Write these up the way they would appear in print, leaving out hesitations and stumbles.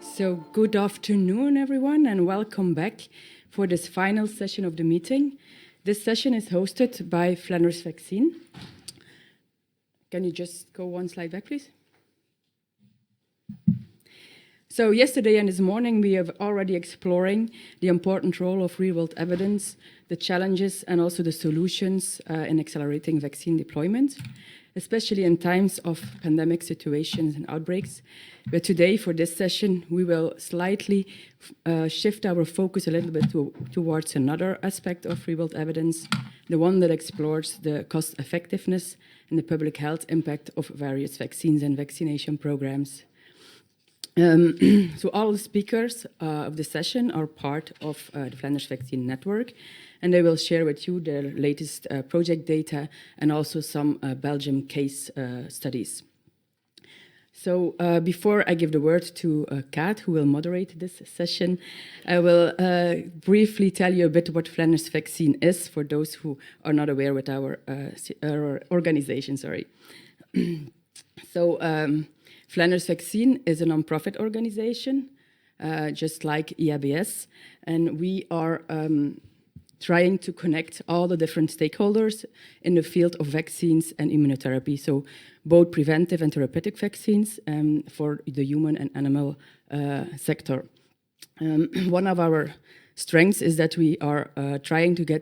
So good afternoon, everyone, and welcome back for this final session of the meeting. This session is hosted by Flanders Vaccine. Can you just go one slide back, please? So yesterday and this morning, we have already exploring the important role of real-world evidence, the challenges and also the solutions in accelerating vaccine deployment, especially in times of pandemic situations and outbreaks. But today, for this session, we will slightly shift our focus a little bit towards another aspect of real-world evidence, the one that explores the cost effectiveness and the public health impact of various vaccines and vaccination programs. So all the speakers of the session are part of the Flanders Vaccine Network, and they will share with you their latest project data and also some Belgium case studies. So before I give the word to Kat, who will moderate this session, I will briefly tell you a bit what Flanders Vaccine is for those who are not aware with our organization. So Flanders Vaccine is a non-profit organization, just like IABS, and we are trying to connect all the different stakeholders in the field of vaccines and immunotherapy, so both preventive and therapeutic vaccines for the human and animal sector. One of our strengths is that we are trying to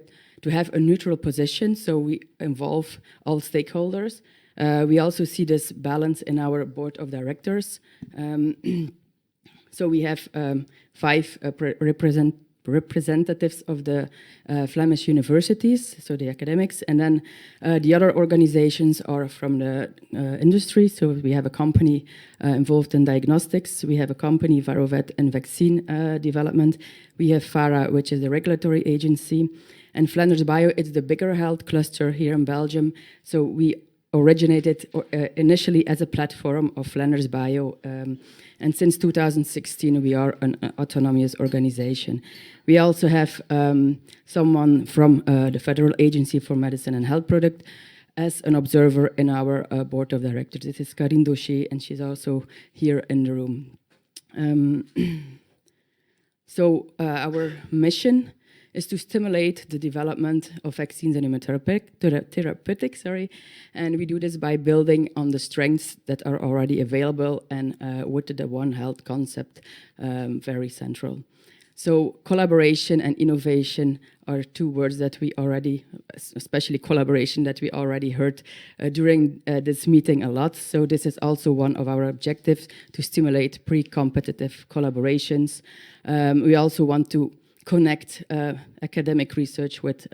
have a neutral position, so we involve all stakeholders. We also see this balance in our board of directors. So we have 5 representatives of the Flemish universities, so the academics, and then the other organizations are from the industry. So we have a company involved in diagnostics, we have a company, Varovet, in vaccine development, we have FARA, which is the regulatory agency, and Flanders Bio, it's the bigger health cluster here in Belgium. So we originated initially as a platform of Flanders Bio, and since 2016 we are an autonomous organization. We also have someone from the Federal Agency for Medicine and Health Product as an observer in our board of directors. This is Karine Daucher, and she's also here in the room. So our mission is to stimulate the development of vaccines and immunotherapeutics, and we do this by building on the strengths that are already available and with the One Health concept very central. So collaboration and innovation are 2 words that we already, especially collaboration, that we already heard during this meeting a lot. So this is also one of our objectives, to stimulate pre-competitive collaborations. We also want to connect academic research with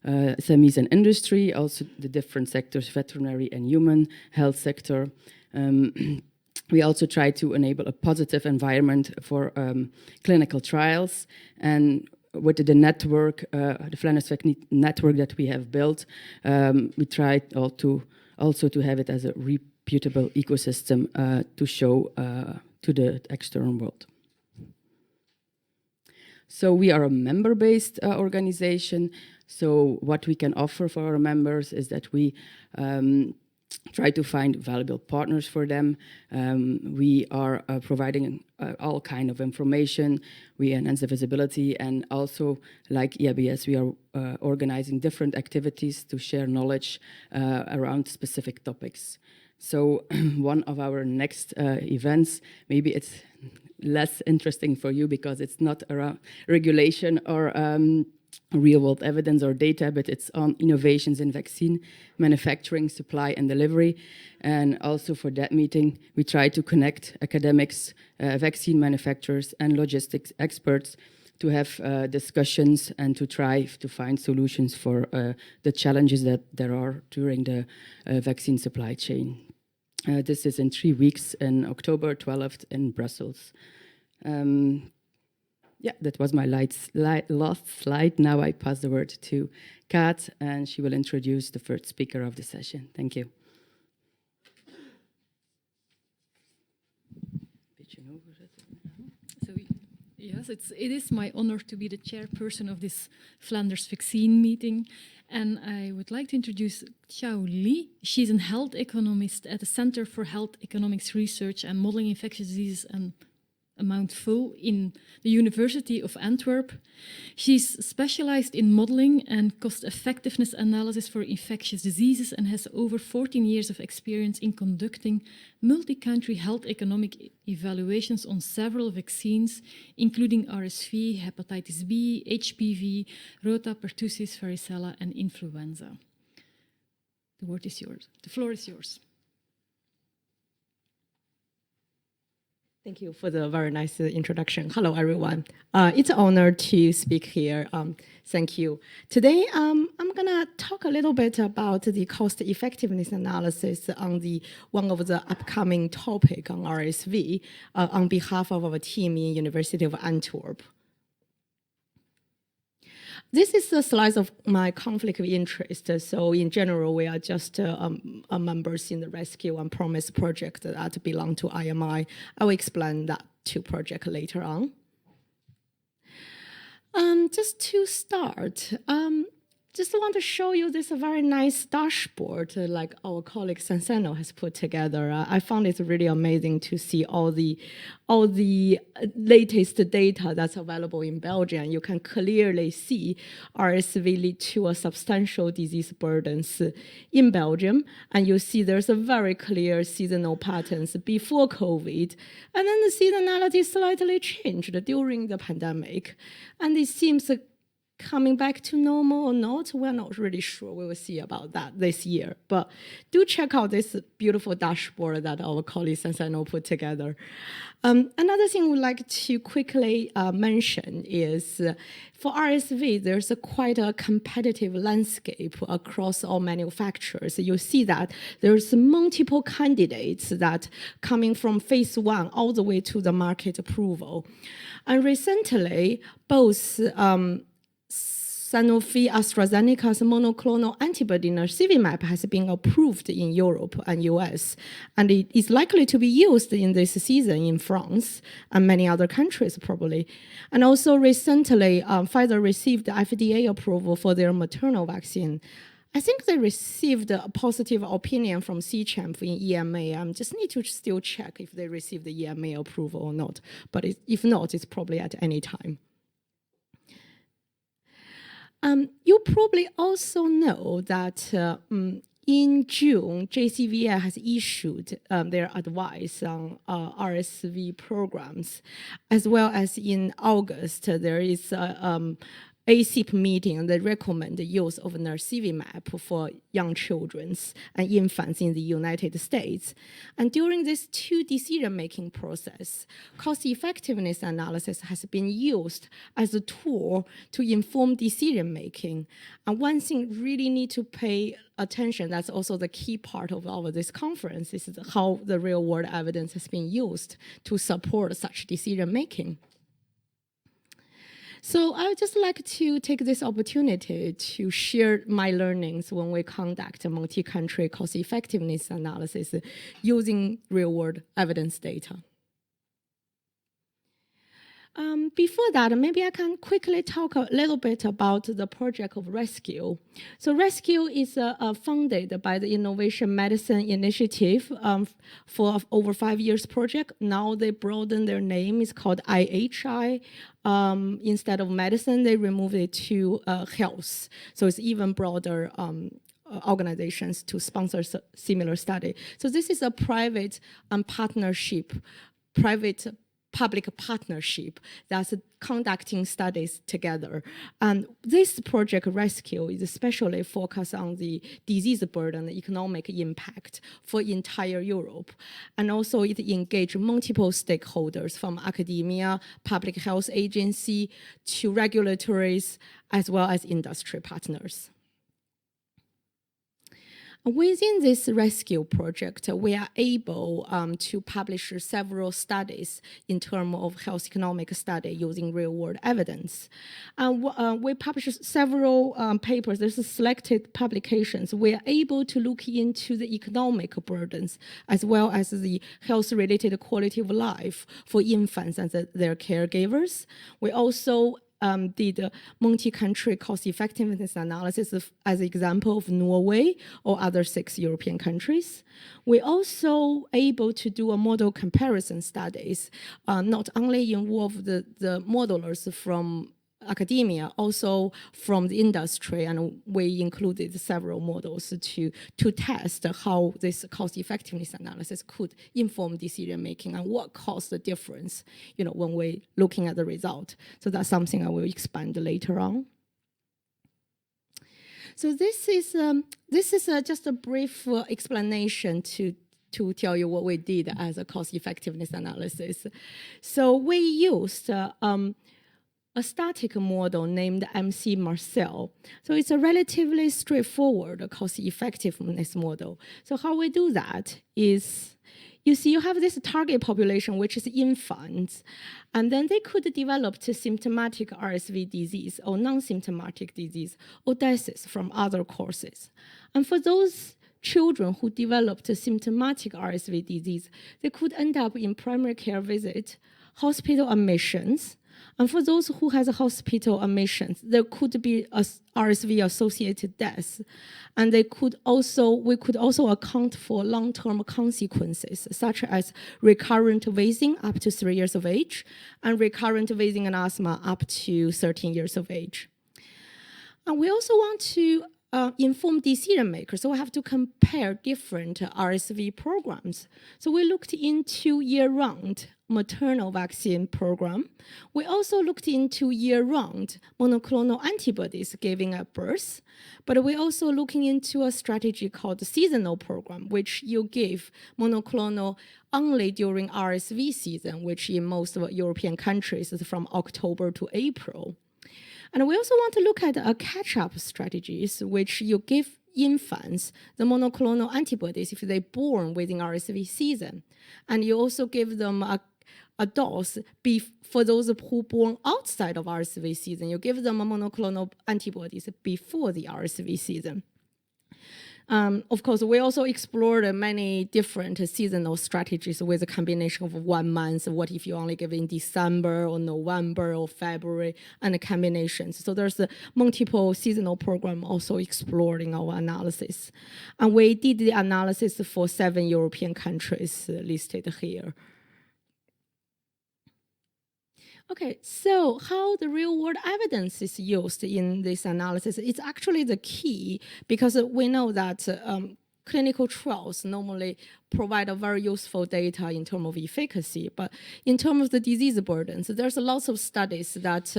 SMEs and industry, also the different sectors, veterinary and human health sector. We also try to enable a positive environment for clinical trials, and with the network, the Flanders Vaccine network that we have built, we try also to have it as a reputable ecosystem to show to the external world. So we are a member-based organization. So what we can offer for our members is that we try to find valuable partners for them. We are providing all kind of information. We enhance the visibility, and also, like IABS, we are organizing different activities to share knowledge around specific topics. So one of our next events, maybe it's less interesting for you because it's not around regulation or real-world evidence or data, but it's on innovations in vaccine manufacturing, supply, and delivery. And also for that meeting, we try to connect academics, vaccine manufacturers, and logistics experts to have discussions and to try to find solutions for the challenges that there are during the vaccine supply chain. This is in 3 weeks, in October 12th in Brussels. Yeah, that was my last slide. Now I pass the word to Kat, and she will introduce the first speaker of the session. Thank you. So, yes, it is my honor to be the chairperson of this Flanders Vaccine meeting. And I would like to introduce Xiao Li. She's a health economist at the Center for Health Economics Research and Modeling Infectious Diseases and Mount Vo in the University of Antwerp. She's specialized in modeling and cost-effectiveness analysis for infectious diseases and has over 14 years of experience in conducting multi-country health economic evaluations on several vaccines, including RSV, hepatitis B, HPV, rota, pertussis, varicella, and influenza. The word is yours. The floor is yours. Thank you for the very nice introduction. Hello, everyone. It's an honor to speak here. Thank you. Today, I'm going to talk a little bit about the cost effectiveness analysis on one of the upcoming topic on RSV on behalf of our team in University of Antwerp. This is the slide of my conflict of interest. So in general, we are just members in the Rescue and Promise project that belong to IMI. I will explain that two projects later on. Just to start, just want to show you this very nice dashboard like our colleague Sansano has put together. I found it really amazing to see all the latest data that's available in Belgium. You can clearly see RSV lead to a substantial disease burdens in Belgium, and you see there's a very clear seasonal patterns before COVID, and then the seasonality slightly changed during the pandemic, and it seems coming back to normal or not, we're not really sure. We will see about that this year. But do check out this beautiful dashboard that our colleague Sansano put together. Another thing we'd like to quickly mention is for RSV, there's quite a competitive landscape across all manufacturers. You see that there's multiple candidates that coming from phase 1 all the way to the market approval. And recently, both Sanofi AstraZeneca's monoclonal antibody nirsevimab has been approved in Europe and US, and it is likely to be used in this season in France and many other countries probably. And also recently, Pfizer received the FDA approval for their maternal vaccine. I think they received a positive opinion from CCHAMP in EMA. I just need to still check if they received the EMA approval or not. But if not, it's probably at any time. You probably also know that in June, JCVI has issued their advice on RSV programs, as well as in August, there is ACIP meeting that recommend the use of nirsevimab for young children and infants in the United States. And during this two decision-making process, cost effectiveness analysis has been used as a tool to inform decision-making. And one thing really need to pay attention, that's also the key part of this conference, is how the real-world evidence has been used to support such decision-making. So I would just like to take this opportunity to share my learnings when we conduct a multi-country cost effectiveness analysis using real-world evidence data. Before that, maybe I can quickly talk a little bit about the project of Rescue. So Rescue is funded by the Innovation Medicine Initiative for over 5 years project. Now they broaden their name. It's called IHI. Instead of medicine, they removed it to health. So it's even broader organizations to sponsor similar study. So this is a private partnership, public partnership that's conducting studies together. And this project Rescue is especially focused on the disease burden, the economic impact for entire Europe. And also it engages multiple stakeholders from academia, public health agency, to regulatories, as well as industry partners. Within this Rescue project, we are able to publish several studies in terms of health economic study using real-world evidence. We published several papers. There's selected publications. We are able to look into the economic burdens as well as the health-related quality of life for infants and their caregivers. We also did a multi-country cost-effectiveness analysis as an example of Norway or other 6 European countries. We also able to do a model comparison studies, not only involve the modelers from academia, also from the industry, and we included several models to test how this cost effectiveness analysis could inform decision making and what caused the difference, when we're looking at the result. So that's something I will expand later on. So this is just a brief explanation to tell you what we did as a cost effectiveness analysis. So we used a static model named MC Marcel. So it's a relatively straightforward cost effectiveness model. So how we do that is, you see, you have this target population, which is infants, and then they could develop to symptomatic RSV disease or non-symptomatic disease or deaths from other causes. And for those children who developed a symptomatic RSV disease, they could end up in primary care visit, hospital admissions, and for those who has a hospital admissions, there could be a RSV-associated deaths, and we could also account for long-term consequences, such as recurrent wheezing up to 3 years of age, and recurrent wheezing and asthma up to 13 years of age. And we also want to inform decision makers, so we have to compare different RSV programs. So we looked into year-round maternal vaccine program. We also looked into year-round monoclonal antibodies given at birth, but we're also looking into a strategy called the seasonal program, which you give monoclonal only during RSV season, which in most of European countries is from October to April. And we also want to look at catch-up strategies, which you give infants the monoclonal antibodies if they're born within RSV season. And you also give them a dose for those who born outside of RSV season. You give them a monoclonal antibodies before the RSV season. Of course, we also explored many different seasonal strategies with a combination of 1 month. What if you only give in December or November or February, and the combinations. So there's a multiple seasonal program also explored in our analysis. And we did the analysis for 7 European countries listed here. Okay, so how the real-world evidence is used in this analysis is actually the key, because we know that clinical trials normally provide a very useful data in terms of efficacy, but in terms of the disease burdens, there's lots of studies that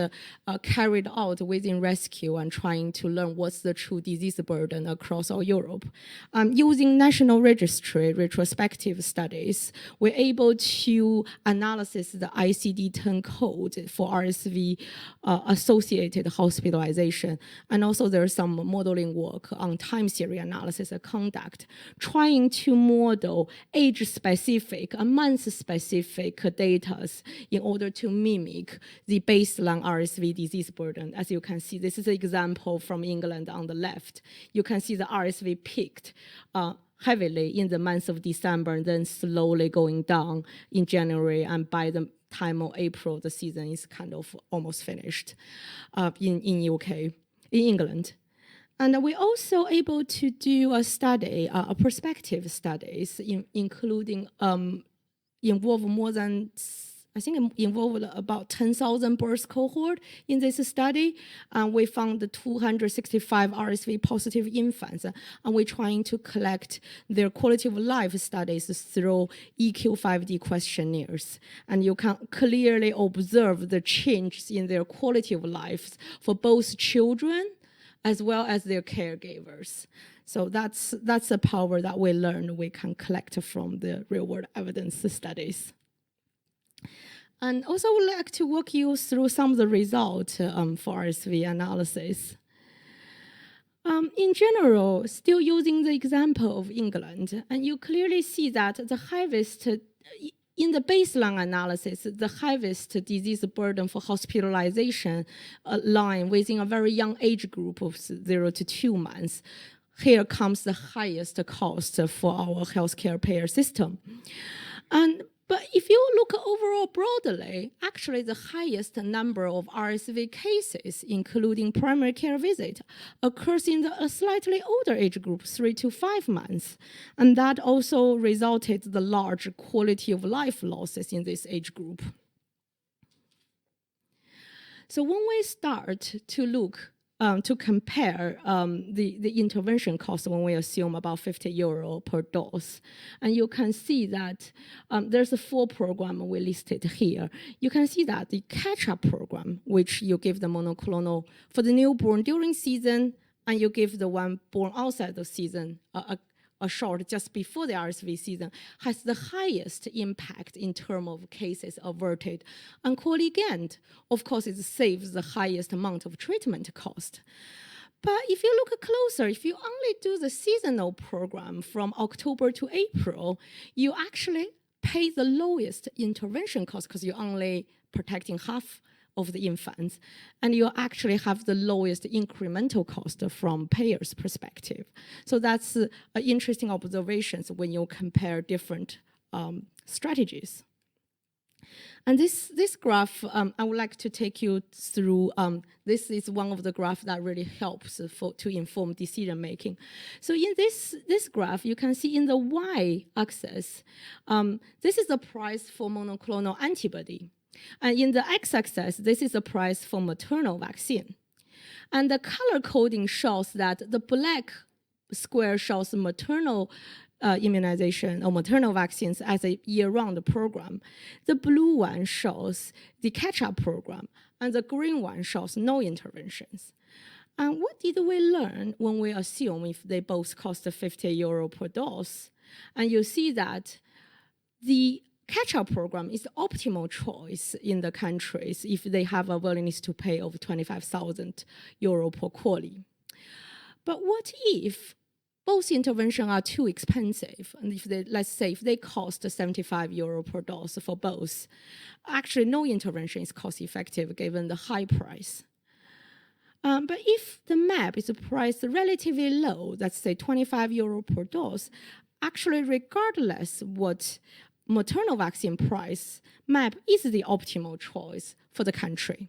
are carried out within rescue and trying to learn what's the true disease burden across all Europe. Using national registry retrospective studies, we're able to analyze the ICD-10 code for RSV associated hospitalization, and also there's some modeling work on time series analysis conduct, trying to model age-specific and month-specific data in order to mimic the baseline RSV disease burden. As you can see, this is an example from England on the left. You can see the RSV peaked heavily in the month of December and then slowly going down in January, and by the time of April, the season is kind of almost finished in UK, in England. And we're also able to do a study, a prospective studies, including involve more than, I think involved about 10,000 birth cohort in this study. And we found the 265 RSV positive infants, and we're trying to collect their quality of life studies through EQ5D questionnaires. And you can clearly observe the changes in their quality of life for both children as well as their caregivers. So that's the power that we learned we can collect from the real-world evidence studies. And also I would like to walk you through some of the results for RSV analysis. In general, still using the example of England, and you clearly see that the highest, in the baseline analysis, the highest disease burden for hospitalization line within a very young age group of 0 to 2 months. Here comes the highest cost for our healthcare payer system. But if you look overall broadly, actually the highest number of RSV cases, including primary care visit, occurs in a slightly older age group, 3 to 5 months. And that also resulted in the large quality of life losses in this age group. So when we start to look to compare the intervention cost when we assume about 50 euro per dose. And you can see that there's a 4 program we listed here. You can see that the catch-up program, which you give the monoclonal for the newborn during season, and you give the one born outside the season a shot just before the RSV season, has the highest impact in terms of cases averted. And Coligand, of course, it saves the highest amount of treatment cost. But if you look closer, if you only do the seasonal program from October to April, you actually pay the lowest intervention cost because you're only protecting half of the infants, and you actually have the lowest incremental cost from payers' perspective. So that's interesting observations when you compare different strategies. And this graph, I would like to take you through. This is one of the graphs that really helps to inform decision making. So in this graph, you can see in the y-axis, this is the price for monoclonal antibody. And in the x-axis, this is the price for maternal vaccine. And the color coding shows that the black square shows maternal immunization or maternal vaccines as a year-round program. The blue one shows the catch-up program, and the green one shows no interventions. And what did we learn when we assume if they both cost 50 euro per dose? And you see that the catch-up program is the optimal choice in the countries if they have a willingness to pay over 25,000 euro per quali. But what if both interventions are too expensive? And if they, let's say, if they cost 75 euro per dose for both, actually no intervention is cost-effective given the high price. But if the MAP is priced relatively low, let's say 25 euro per dose, actually regardless what maternal vaccine price, MAP is the optimal choice for the country.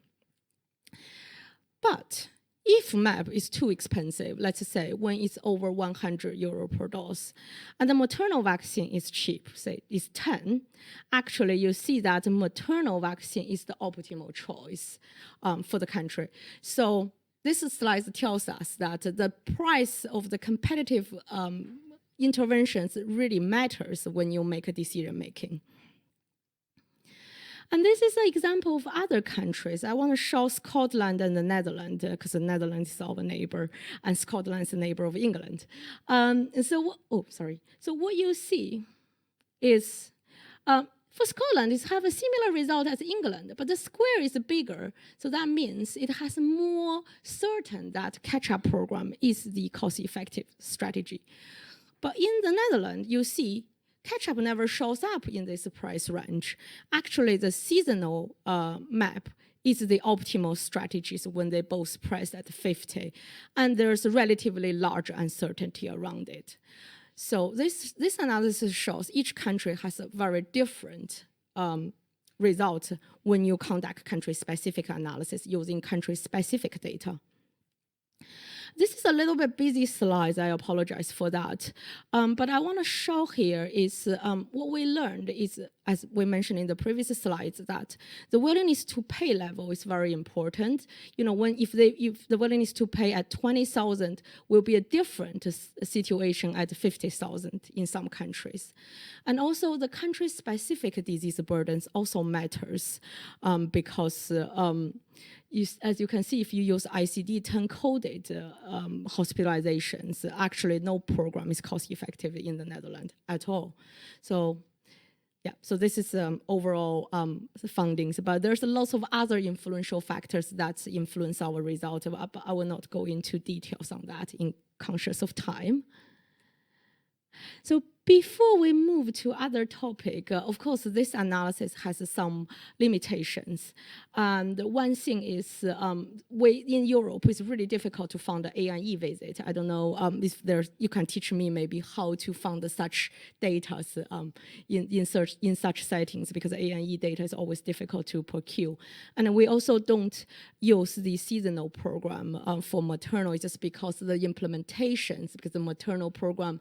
But if MAP is too expensive, let's say when it's over 100 euro per dose, and the maternal vaccine is cheap, say it's 10, actually you see that the maternal vaccine is the optimal choice for the country. So this slide tells us that the price of the competitive interventions really matters when you make a decision making. And this is an example of other countries. I want to show Scotland and the Netherlands, because the Netherlands is our neighbor, and Scotland is a neighbor of England. So what you see is, for Scotland, it has a similar result as England, but the square is bigger. So that means it has more certain that catch-up program is the cost-effective strategy. But in the Netherlands, you see catch-up never shows up in this price range. Actually, the seasonal MAP is the optimal strategies when they both price at 50, and there's a relatively large uncertainty around it. So this analysis shows each country has a very different result when you conduct country-specific analysis using country-specific data. This is a little bit busy slide, I apologize for that. But I want to show here is what we learned is, as we mentioned in the previous slides, that the willingness to pay level is very important. You know, if the willingness to pay at 20,000 will be a different situation at 50,000 in some countries. And also the country-specific disease burdens also matters because as you can see, if you use ICD-10 coded hospitalizations, actually no program is cost-effective in the Netherlands at all. So, yeah, so this is overall findings, but there's lots of other influential factors that influence our result, but I will not go into details on that in conscious of time. So before we move to other topic, of course, this analysis has some limitations. And one thing is, in Europe, it's really difficult to fund an A&E visit. I don't know if you can teach me maybe how to fund such data in such settings, because A&E data is always difficult to procure. And we also don't use the seasonal program for maternal, just because of the implementations, because the maternal program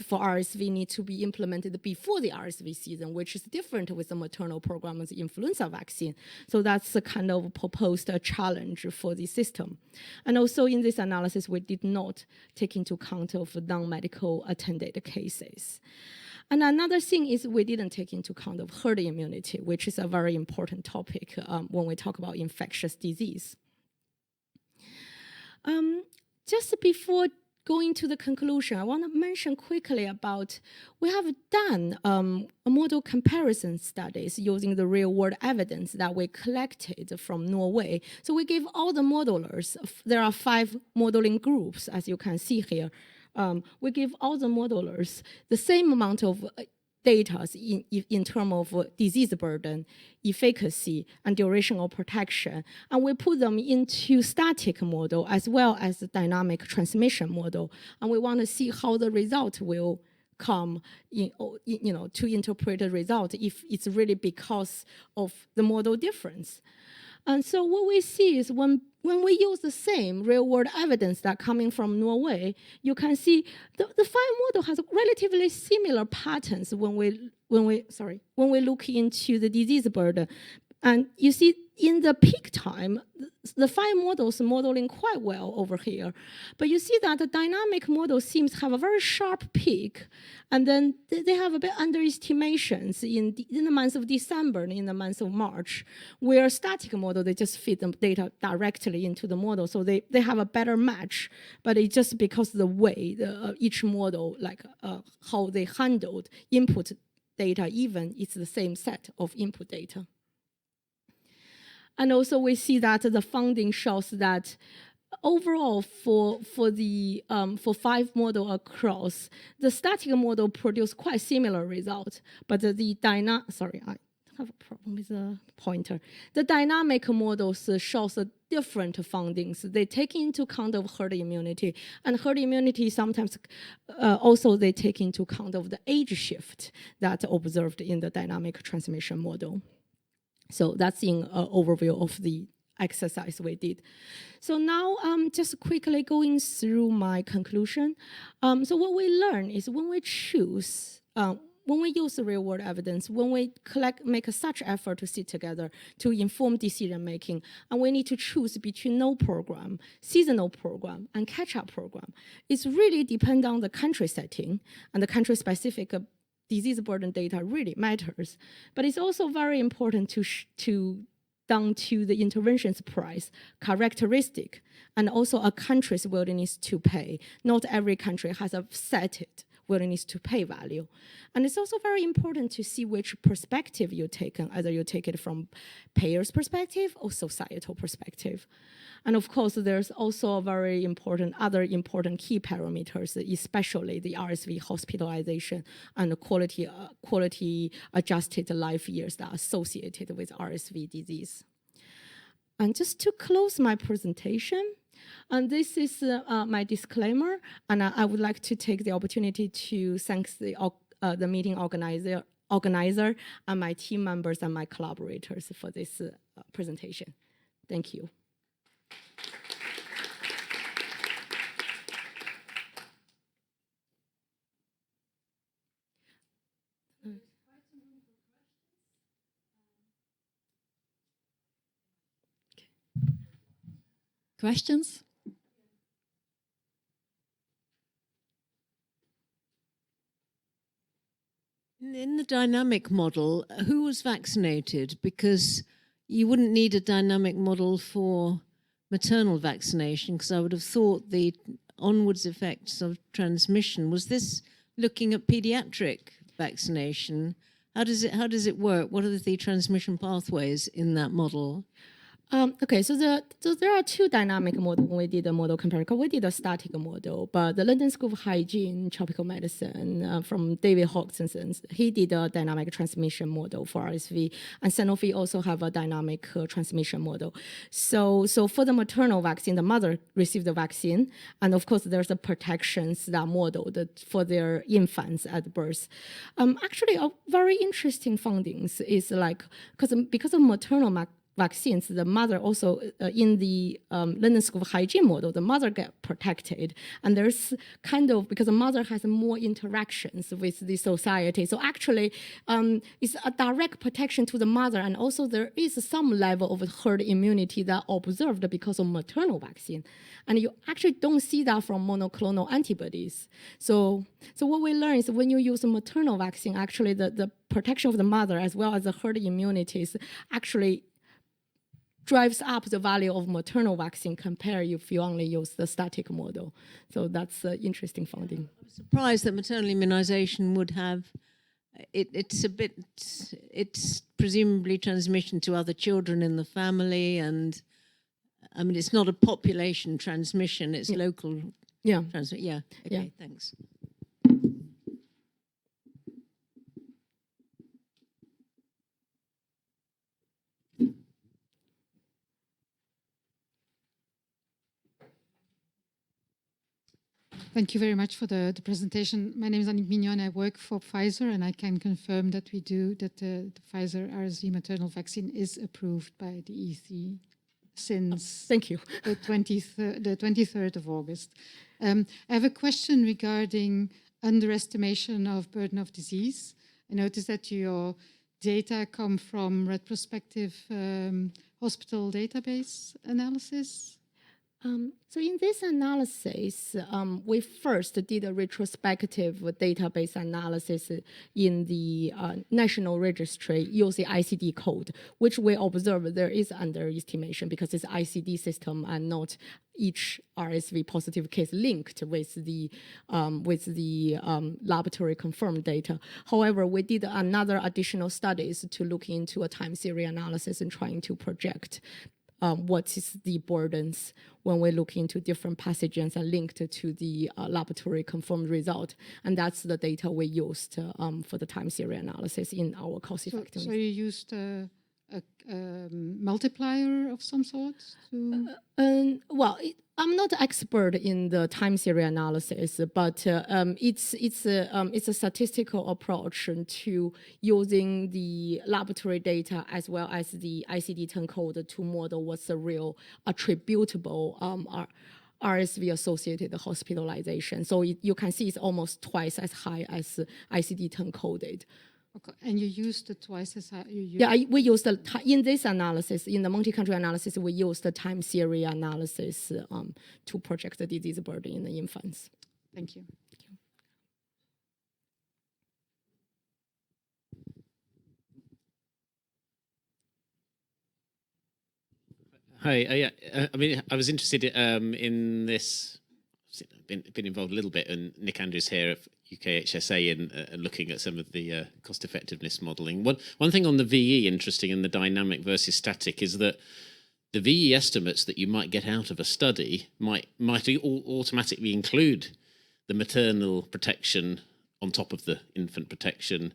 for RSV need to be implemented before the RSV season, which is different with the maternal program as the influenza vaccine. So that's a kind of proposed challenge for the system. And also in this analysis, we did not take into account of non-medical attended cases. And another thing is we didn't take into account of herd immunity, which is a very important topic when we talk about infectious disease. Just before going to the conclusion, I want to mention quickly about, we have done a model comparison studies using the real world evidence that we collected from Norway. So we gave all the modelers, there are 5 modeling groups, as you can see here. We give all the modelers the same amount of data in terms of disease burden, efficacy, and duration of protection. And we put them into static model as well as the dynamic transmission model. And we want to see how the result will come to interpret the result if it's really because of the model difference. And so what we see is when we use the same real-world evidence that coming from Norway, you can see the 5 model has relatively similar patterns when we look into the disease burden. And you see in the peak time, the 5 models modeling quite well over here. But you see that the dynamic model seems to have a very sharp peak, and then they have a bit underestimations in the month of December and in the month of March, where static model, they just feed the data directly into the model, so they have a better match, but it's just because of the way each model, how they handled input data, even it's the same set of input data. And also we see that the funding shows that overall for 5 model across, the static model produced quite similar results, but I have a problem with the pointer. The dynamic models shows different findings. They take into account of herd immunity, and herd immunity sometimes also they take into account of the age shift that observed in the dynamic transmission model. So that's in overview of the exercise we did. So now just quickly going through my conclusion. So what we learn is when we choose, when we use the real world evidence, when we make such effort to sit together to inform decision making, and we need to choose between no program, seasonal program, and catch-up program, it's really depend on the country setting and the country specific disease burden data really matters. But it's also very important to down to the interventions price characteristic and also a country's willingness to pay. Not every country has a set willingness to pay value. And it's also very important to see which perspective you take, either you take it from payer's perspective or societal perspective. And of course, there's also a very important, other important key parameters, especially the RSV hospitalization and the quality adjusted life years that are associated with RSV disease. And just to close my presentation, and this is my disclaimer, and I would like to take the opportunity to thank the meeting organizer and my team members and my collaborators for this presentation. Thank you. Questions? In the dynamic model, who was vaccinated? Because you wouldn't need a dynamic model for maternal vaccination, because I would have thought the onwards effects of transmission. Was this looking at pediatric vaccination? How does it work? What are the transmission pathways in that model? Okay, so there are two dynamic models when we did the model comparison. We did a static model, but the London School of Hygiene, Tropical Medicine from David Hodgson, he did a dynamic transmission model for RSV, and Sanofi also have a dynamic transmission model. So for the maternal vaccine, the mother received the vaccine, and of course there's the protections that modeled for their infants at birth. Actually, a very interesting findings is like because of maternal vaccines, the mother also in the London School of Hygiene model, the mother get protected, and there's kind of because the mother has more interactions with the society. So actually, it's a direct protection to the mother, and also there is some level of herd immunity that observed because of maternal vaccine, and you actually don't see that from monoclonal antibodies. So what we learn is when you use a maternal vaccine, actually the protection of the mother as well as the herd immunities actually drives up the value of maternal vaccine compared if you only use the static model. So that's an interesting finding. I'm surprised that maternal immunization would have, it's presumably transmission to other children in the family, and I mean, it's not a population transmission, it's local transmission. Yeah, okay, thanks. Thank you very much for the presentation. My name is Annick Mignon. I work for Pfizer, and I can confirm that the Pfizer RSV maternal vaccine is approved by the EC since Thank you. the 23rd of August. I have a question regarding underestimation of burden of disease. I noticed that your data come from retrospective hospital database analysis. So in this analysis, we first did a retrospective database analysis in the national registry using ICD code, which we observe there is underestimation because it's ICD system and not each RSV positive case linked with the laboratory confirmed data. However, we did another additional studies to look into a time series analysis and trying to project what is the burdens when we look into different pathogens and linked to the laboratory confirmed result. And that's the data we used for the time series analysis in our cost effectiveness. So you used a multiplier of some sort? I'm not an expert in the time series analysis, but it's a statistical approach to using the laboratory data as well as the ICD-10 code to model what's the real attributable RSV associated hospitalization. So you can see it's almost twice as high as ICD-10 coded. Okay. And you used it twice as high? We used in this analysis, in the multi-country analysis, we used the time series analysis to project the disease burden in the infants. Thank you. Hi, I mean, I was interested in this. Been involved a little bit, and Nick Andrews here at UKHSA in looking at some of the cost effectiveness modelling. One thing on the VE interesting in the dynamic versus static is that the VE estimates that you might get out of a study might automatically include the maternal protection on top of the infant protection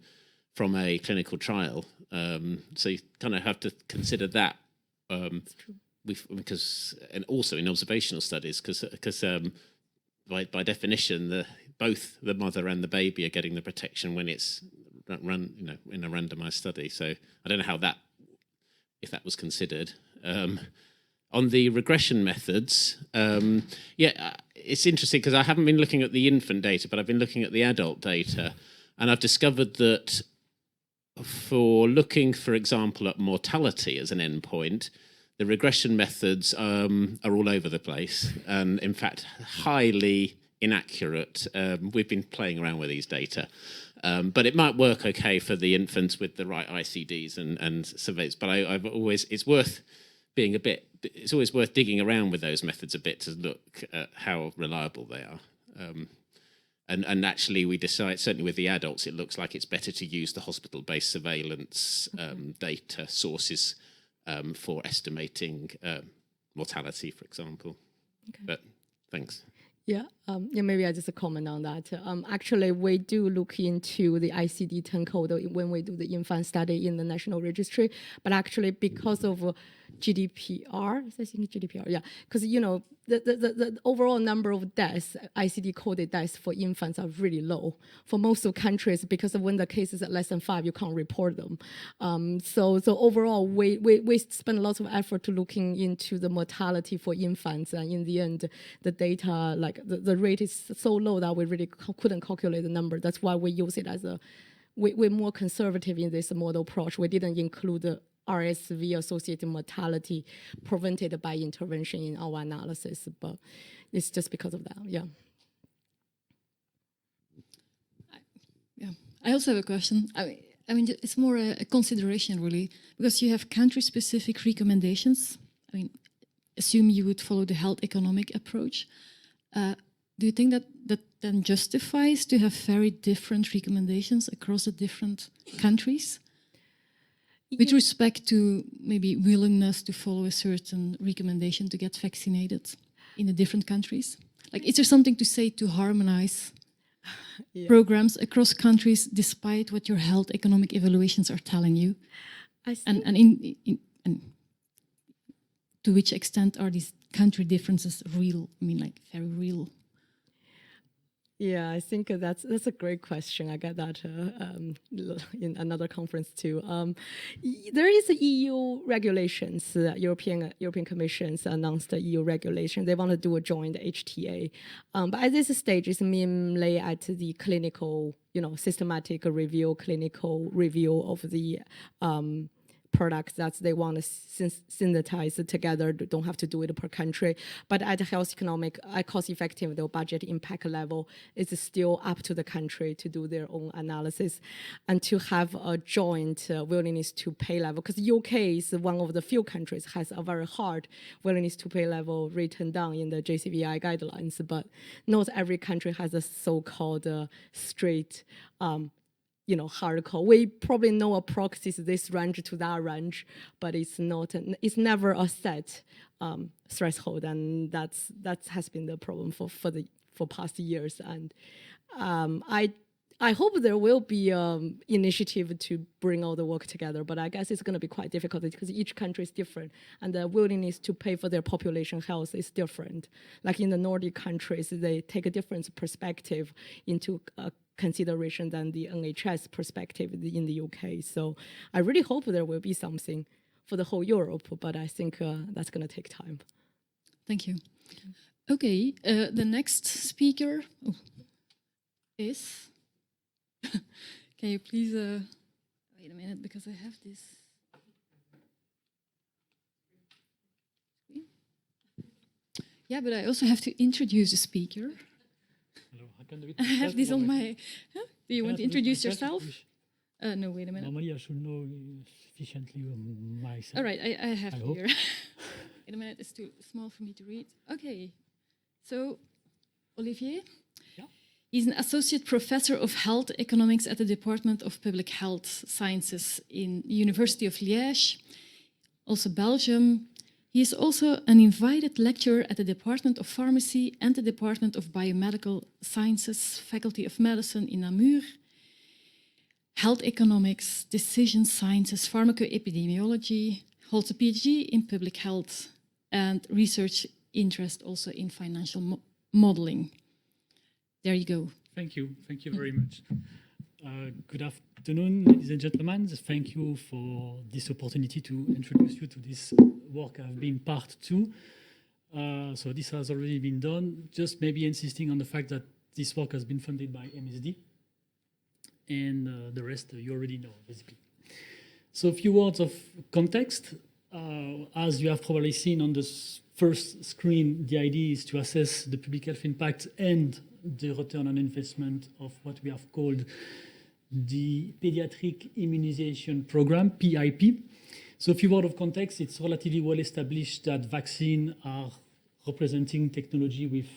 from a clinical trial. So you kind of have to consider that. Because and also in observational studies, because by definition, both the mother and the baby are getting the protection when it's run, in a randomized study. So I don't know if that was considered. On the regression methods, it's interesting because I haven't been looking at the infant data, but I've been looking at the adult data, and I've discovered that for looking, for example, at mortality as an endpoint, the regression methods are all over the place and, in fact, highly inaccurate. We've been playing around with these data, but it might work okay for the infants with the right ICDs and surveys. But it's always worth digging around with those methods a bit to look at how reliable they are. And actually, we decide, certainly with the adults, it looks like it's better to use the hospital-based surveillance data sources for estimating mortality, for example. Okay. But thanks. Yeah, maybe I just comment on that. Actually, we do look into the ICD-10 code when we do the infant study in the National Registry, but actually because of GDPR, I think GDPR, yeah, because the overall number of deaths, ICD-coded deaths for infants are really low for most of countries, because of when the cases are less than 5, you can't report them. So overall, we spend lots of effort to looking into the mortality for infants, and in the end, the data, like the rate is so low that we really couldn't calculate the number. That's why we use it as we're more conservative in this model approach. We didn't include the RSV associated mortality prevented by intervention in our analysis, but it's just because of that. Yeah. I also have a question. I mean, it's more a consideration, really, because you have country-specific recommendations. I mean, assume you would follow the health economic approach. Do you think that then justifies to have very different recommendations across the different countries? With respect to maybe willingness to follow a certain recommendation to get vaccinated in the different countries? Like, is there something to say to harmonize programs across countries despite what your health economic evaluations are telling you? And to which extent are these country differences real? I mean, like, very real. Yeah, I think that's a great question. I got that in another conference too. There is EU regulations. European Commission's announced the EU regulation. They want to do a joint HTA, but at this stage, it's mainly at the clinical, systematic review, clinical review of the products that they want to synthesize together, don't have to do it per country. But at the health economic, cost effective, the budget impact level, is still up to the country to do their own analysis and to have a joint willingness to pay level. Because UK is one of the few countries has a very hard willingness to pay level written down in the JCVI guidelines, but not every country has a so-called straight hardcore. We probably know a proxy this range to that range, but it's it's never a set threshold, and that has been the problem for past years. And I hope there will be initiative to bring all the work together, but I guess it's going to be quite difficult because each country is different, and the willingness to pay for their population health is different. Like in the Nordic countries, they take a different perspective into consideration than the NHS perspective in the UK. So I really hope there will be something for the whole Europe, but I think that's going to take time. Thank you. Okay, the next speaker is... Can you please wait a minute, because I have this. Yeah, but I also have to introduce the speaker. Hello, I can do it. I have this on my... Huh? Do you want to introduce yourself? No, wait a minute. Normally I should know sufficiently myself. All right, I have it here. Wait a minute, it's too small for me to read. Okay, so Olivier? Yeah. He's an associate professor of health economics at the Department of Public Health Sciences in the University of Liège, also Belgium. He is also an invited lecturer at the Department of Pharmacy and the Department of Biomedical Sciences, Faculty of Medicine in Namur, health economics, decision sciences, pharmacoepidemiology, holds a PhD in public health and research interest also in financial modeling. There you go. Thank you. Thank you very much. Good afternoon, ladies and gentlemen. Thank you for this opportunity to introduce you to this work I've been part to. So this has already been done. Just maybe insisting on the fact that this work has been funded by MSD, and the rest you already know, basically. So a few words of context. As you have probably seen on the first screen, the idea is to assess the public health impact and the return on investment of what we have called the Pediatric Immunization Program, PIP. So a few words of context, it's relatively well established that vaccines are representing technology with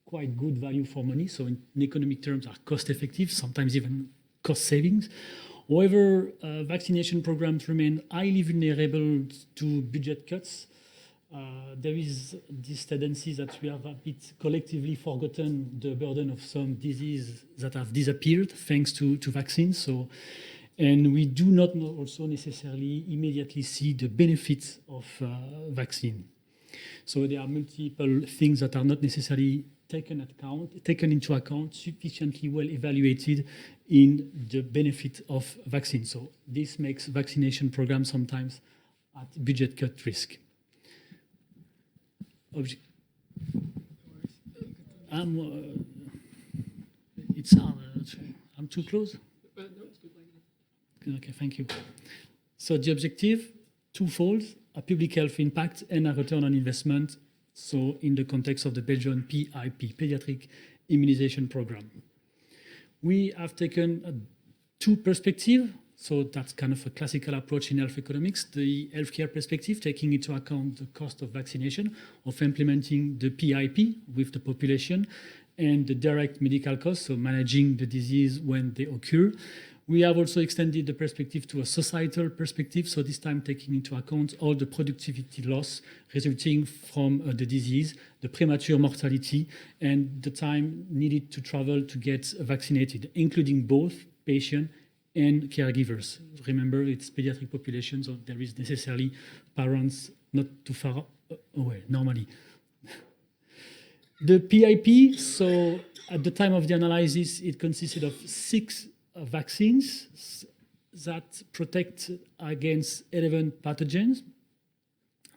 quite good value for money. So in economic terms are cost effective, sometimes even cost savings. However, vaccination programs remain highly vulnerable to budget cuts. There is this tendency that we have a bit collectively forgotten the burden of some diseases that have disappeared thanks to vaccines. So, and we do not also necessarily immediately see the benefits of vaccine. So there are multiple things that are not necessarily taken into account, sufficiently well evaluated in the benefit of vaccine. So this makes vaccination programs sometimes at budget cut risk. I'm too close? Okay, thank you. So the objective, twofold, a public health impact and a return on investment. So in the context of the Belgian PIP, Pediatric Immunization Program. We have taken two perspectives. So that's kind of a classical approach in health economics, the healthcare perspective, taking into account the cost of vaccination, of implementing the PIP with the population, and the direct medical costs, so managing the disease when they occur. We have also extended the perspective to a societal perspective, so this time taking into account all the productivity loss resulting from the disease, the premature mortality, and the time needed to travel to get vaccinated, including both patient and caregivers. Remember, it's pediatric population, so there is necessarily parents not too far away, normally. The PIP, so at the time of the analysis, it consisted of 6 vaccines that protect against 11 pathogens.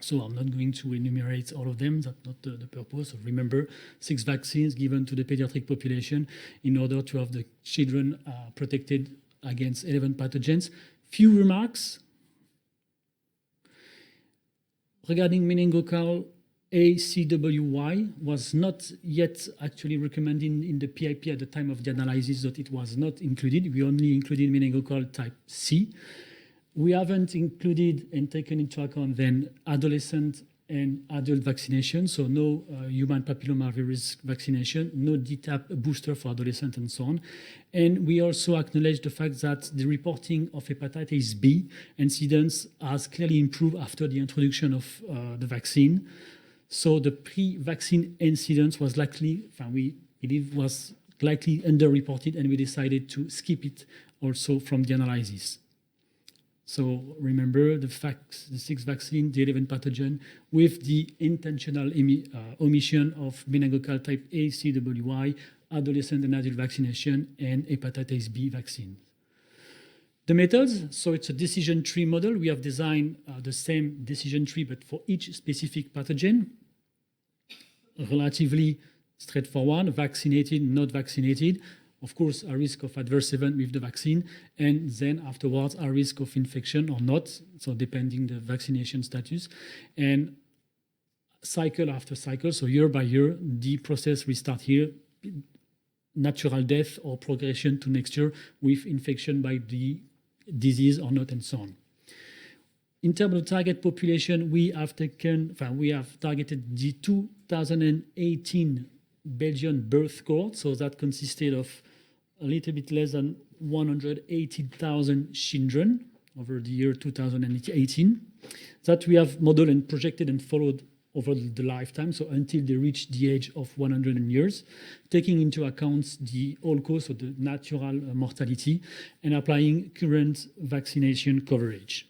So I'm not going to enumerate all of them, that's not the purpose. So remember, 6 vaccines given to the pediatric population in order to have the children protected against 11 pathogens. Few remarks regarding meningococcal ACWY was not yet actually recommended in the PIP at the time of the analysis, that it was not included. We only included meningococcal type C. We haven't included and taken into account then adolescent and adult vaccination, so no human papillomavirus vaccination, no DTaP booster for adolescents and so on. And we also acknowledge the fact that the reporting of hepatitis B incidence has clearly improved after the introduction of the vaccine. So the pre-vaccine incidence was likely, we believe was likely underreported, and we decided to skip it also from the analysis. So remember the 6 vaccine, the 11 pathogen, with the intentional omission of meningococcal type ACWY, adolescent and adult vaccination, and hepatitis B vaccine. The methods, so it's a decision tree model. We have designed the same decision tree, but for each specific pathogen. Relatively straightforward, vaccinated, not vaccinated. Of course, a risk of adverse event with the vaccine, and then afterwards a risk of infection or not, so depending the vaccination status. And cycle after cycle, so year by year, the process will start here, natural death or progression to next year with infection by the disease or not, and so on. In terms of target population, we have targeted the 2018 Belgian birth cohort, so that consisted of a little bit less than 180,000 children over the year 2018 that we have modeled and projected and followed over the lifetime, so until they reach the age of 100 years, taking into account the whole course of the natural mortality and applying current vaccination coverage.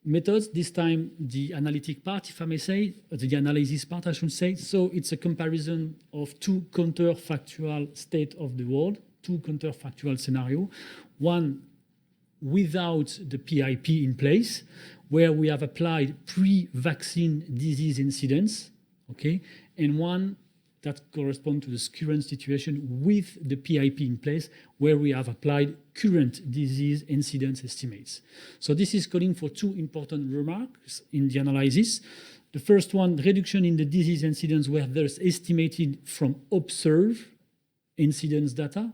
Methods, this time the analytic part, if I may say, the analysis part, I should say. So it's a comparison of 2 counterfactual state of the world, 2 counterfactual scenario. One without the PIP in place, where we have applied pre-vaccine disease incidence, okay, and one that corresponds to the current situation with the PIP in place, where we have applied current disease incidence estimates. So this is calling for 2 important remarks in the analysis. The first one, reduction in the disease incidence where there's estimated from observed incidence data,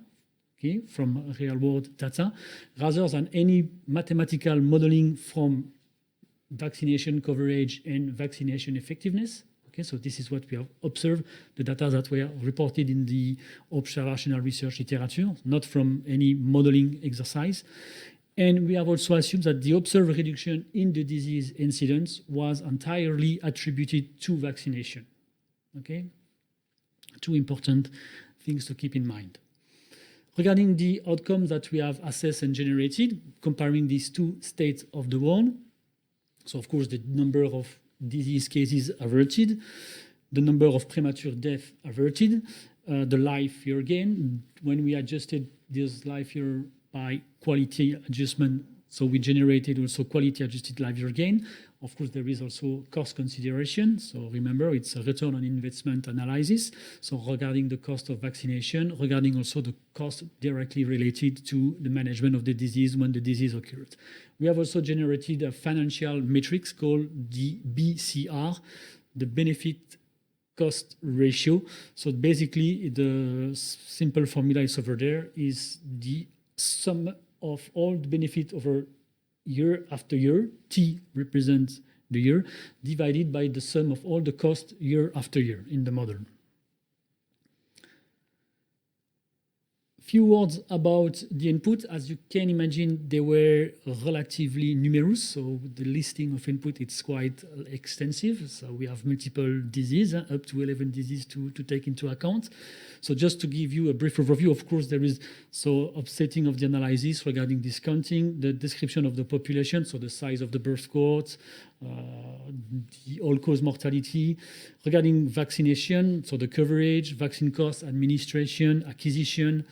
okay, from real-world data, rather than any mathematical modeling from vaccination coverage and vaccination effectiveness. Okay, so this is what we have observed, the data that were reported in the observational research literature, not from any modeling exercise. And we have also assumed that the observed reduction in the disease incidence was entirely attributed to vaccination. Okay, two important things to keep in mind. Regarding the outcomes that we have assessed and generated, comparing these two states of the world, so of course the number of disease cases averted, the number of premature deaths averted, the life year gain. When we adjusted this life year by quality adjustment, so we generated also quality adjusted life year gain. Of course, there is also cost consideration. So remember, it's a return on investment analysis. So regarding the cost of vaccination, regarding also the cost directly related to the management of the disease when the disease occurred. We have also generated a financial matrix called the BCR, the benefit cost ratio. So basically, the simple formula is over there, is the sum of all the benefit over year after year, T represents the year, divided by the sum of all the cost year after year in the model. Few words about the input. As you can imagine, they were relatively numerous, so the listing of input is quite extensive. So we have multiple diseases, up to 11 diseases to take into account. So just to give you a brief overview, of course, there is offsetting of the analysis regarding discounting, the description of the population, so the size of the birth cohort, the all-cause mortality. Regarding vaccination, so the coverage, vaccine cost, administration, acquisition,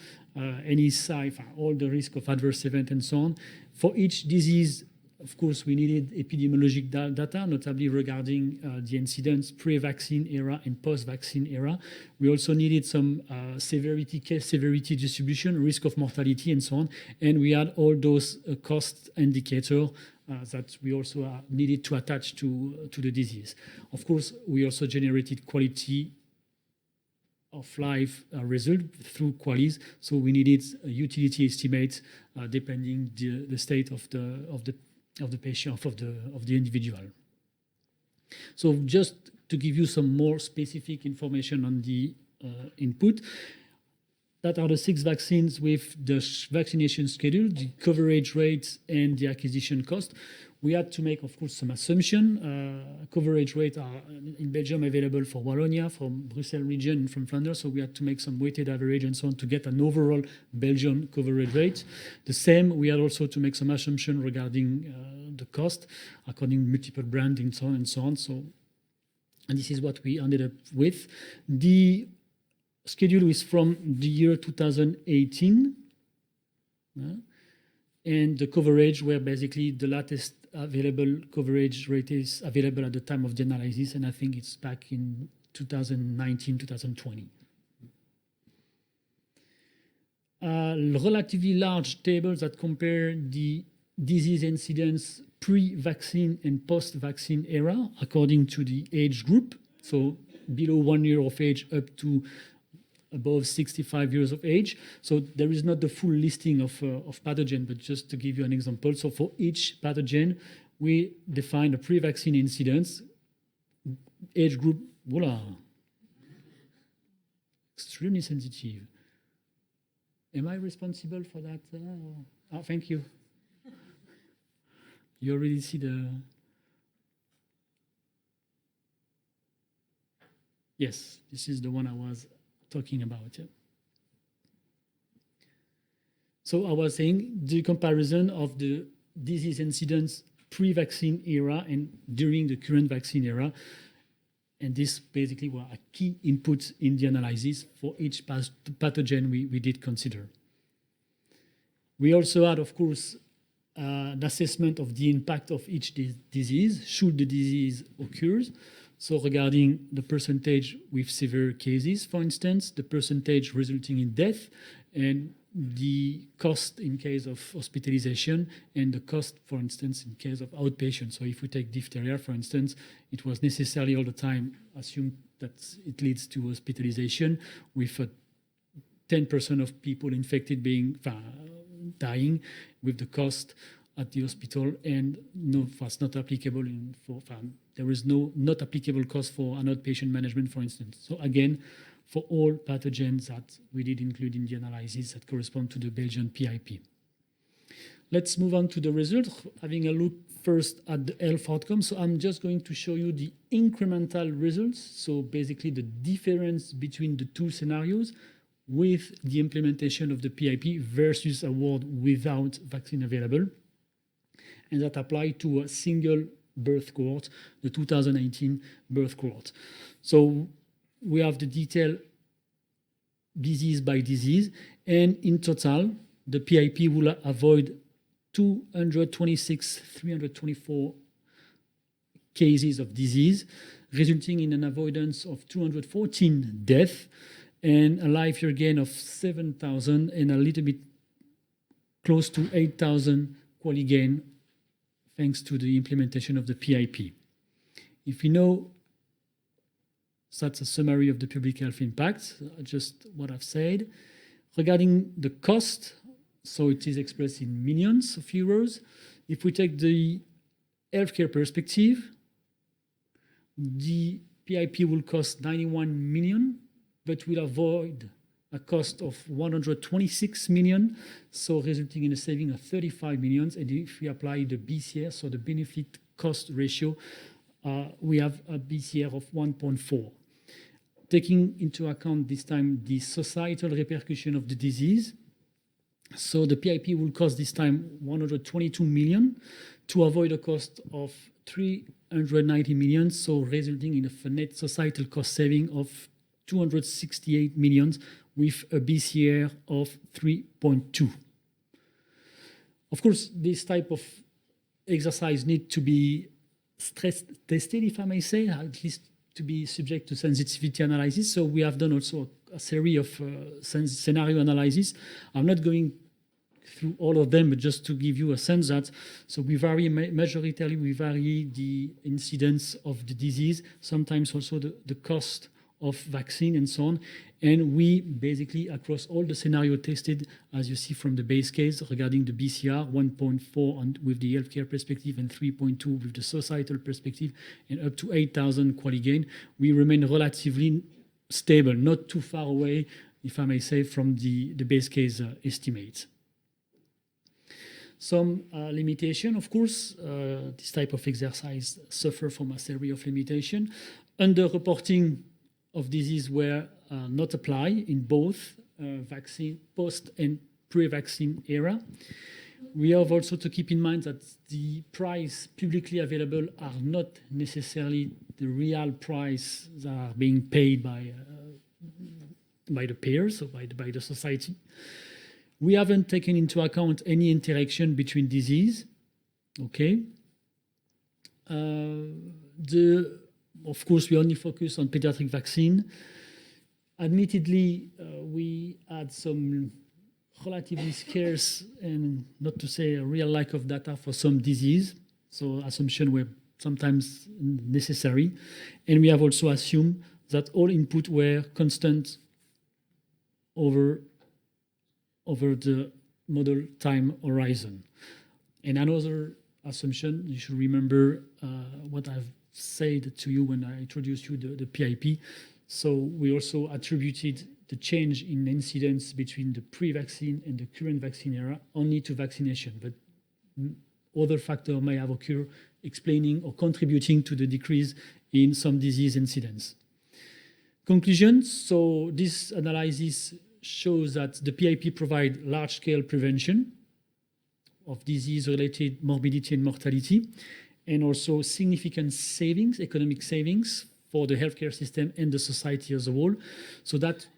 any side, all the risk of adverse event and so on. For each disease, of course, we needed epidemiologic data, notably regarding the incidence pre-vaccine era and post-vaccine era. We also needed some case severity distribution, risk of mortality, and so on. And we had all those cost indicators that we also needed to attach to the disease. Of course, we also generated quality of life result through QALYs. So we needed a utility estimate depending the state of the patient, of the individual. So just to give you some more specific information on the input, that are the 6 vaccines with the vaccination schedule, the coverage rates, and the acquisition cost. We had to make, of course, some assumption. Coverage rates are in Belgium available for Wallonia, from Brussels region, and from Flanders. So we had to make some weighted average and so on to get an overall Belgian coverage rate. The same, we had also to make some assumption regarding the cost, according to multiple brands and so on and so on. So, and this is what we ended up with. The schedule is from the year 2018. And the coverage where basically the latest available coverage rate is available at the time of the analysis, and I think it's back in 2019, 2020. Relatively large tables that compare the disease incidence pre-vaccine and post-vaccine era according to the age group. So below 1 year of age up to above 65 years of age. So there is not the full listing of pathogen, but just to give you an example. So for each pathogen, we define a pre-vaccine incidence, age group, voila. Extremely sensitive. Am I responsible for that? Oh, thank you. You already see the... Yes, this is the one I was talking about. Yeah. So I was saying the comparison of the disease incidence pre-vaccine era and during the current vaccine era. And this basically were a key input in the analysis for each pathogen we did consider. We also had, of course, an assessment of the impact of each disease, should the disease occur. So regarding the percentage with severe cases, for instance, the percentage resulting in death, and the cost in case of hospitalization, and the cost, for instance, in case of outpatient. So if we take diphtheria, for instance, it was necessarily all the time assumed that it leads to hospitalization, with 10% of people infected being dying, with the cost at the hospital, and no, was not applicable for there is no not applicable cost for an outpatient management, for instance. So again, for all pathogens that we did include in the analysis that correspond to the Belgian PIP. Let's move on to the results, having a look first at the health outcomes. So I'm just going to show you the incremental results. So basically the difference between the two scenarios with the implementation of the PIP versus a world without vaccine available. And that apply to a single birth cohort, the 2018 birth cohort. So we have the detail disease by disease, and in total, the PIP will avoid 324 cases of disease, resulting in an avoidance of 214 deaths and a life year gain of 7,000 and a little bit close to 8,000 quality gain thanks to the implementation of the PIP. If you know, that's a summary of the public health impact, just what I've said. Regarding the cost, so it is expressed in millions of euros. If we take the healthcare perspective, the PIP will cost 91 million, but will avoid a cost of 126 million, so resulting in a saving of 35 million. And if we apply the BCR, so the benefit cost ratio, we have a BCR of 1.4. Taking into account this time the societal repercussion of the disease, so the PIP will cost this time 122 million to avoid a cost of 390 million, so resulting in a net societal cost saving of 268 million with a BCR of 3.2. Of course, this type of exercise needs to be stress tested, if I may say, at least to be subject to sensitivity analysis. So we have done also a series of scenario analysis. I'm not going through all of them, but just to give you a sense that, so we vary, majoritarily we vary the incidence of the disease, sometimes also the cost of vaccine and so on. And we basically, across all the scenario tested, as you see from the base case regarding the BCR, 1.4 with the healthcare perspective and 3.2 with the societal perspective, and up to 8,000 quality gain, we remain relatively stable, not too far away, if I may say, from the base case estimates. Some limitation, of course, this type of exercise suffer from a series of limitation. Underreporting of disease were not applied in both vaccine, post and pre-vaccine era. We have also to keep in mind that the price publicly available are not necessarily the real price that are being paid by the payers, or by the society. We haven't taken into account any interaction between disease. Okay. Of course, we only focus on pediatric vaccine. Admittedly, we had some relatively scarce and not to say a real lack of data for some disease. So assumptions were sometimes necessary. And we have also assumed that all input were constant over the model time horizon. And another assumption, you should remember what I've said to you when I introduced you the PIP. So we also attributed the change in incidence between the pre-vaccine and the current vaccine era only to vaccination, but other factors may have occurred explaining or contributing to the decrease in some disease incidence. Conclusions, so this analysis shows that the PIP provide large-scale prevention of disease-related morbidity and mortality, and also significant savings, economic savings for the healthcare system and the society as a whole. So that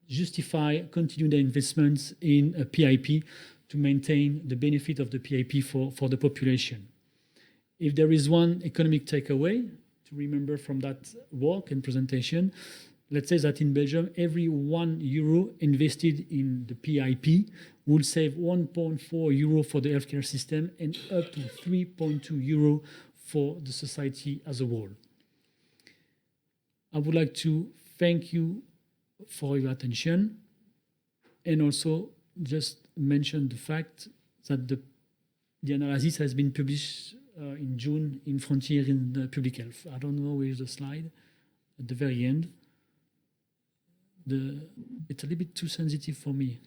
justify continued investments in a PIP to maintain the benefit of the PIP for the population. If there is one economic takeaway to remember from that work and presentation, let's say that in Belgium, every €1 invested in the PIP will save 1.4 euro for the healthcare system and up to 3.2 euro for the society as a whole. I would like to thank you for your attention and also just mention the fact that the analysis has been published in June in Frontier in Public Health. I don't know where is the slide at the very end. It's a little bit too sensitive for me.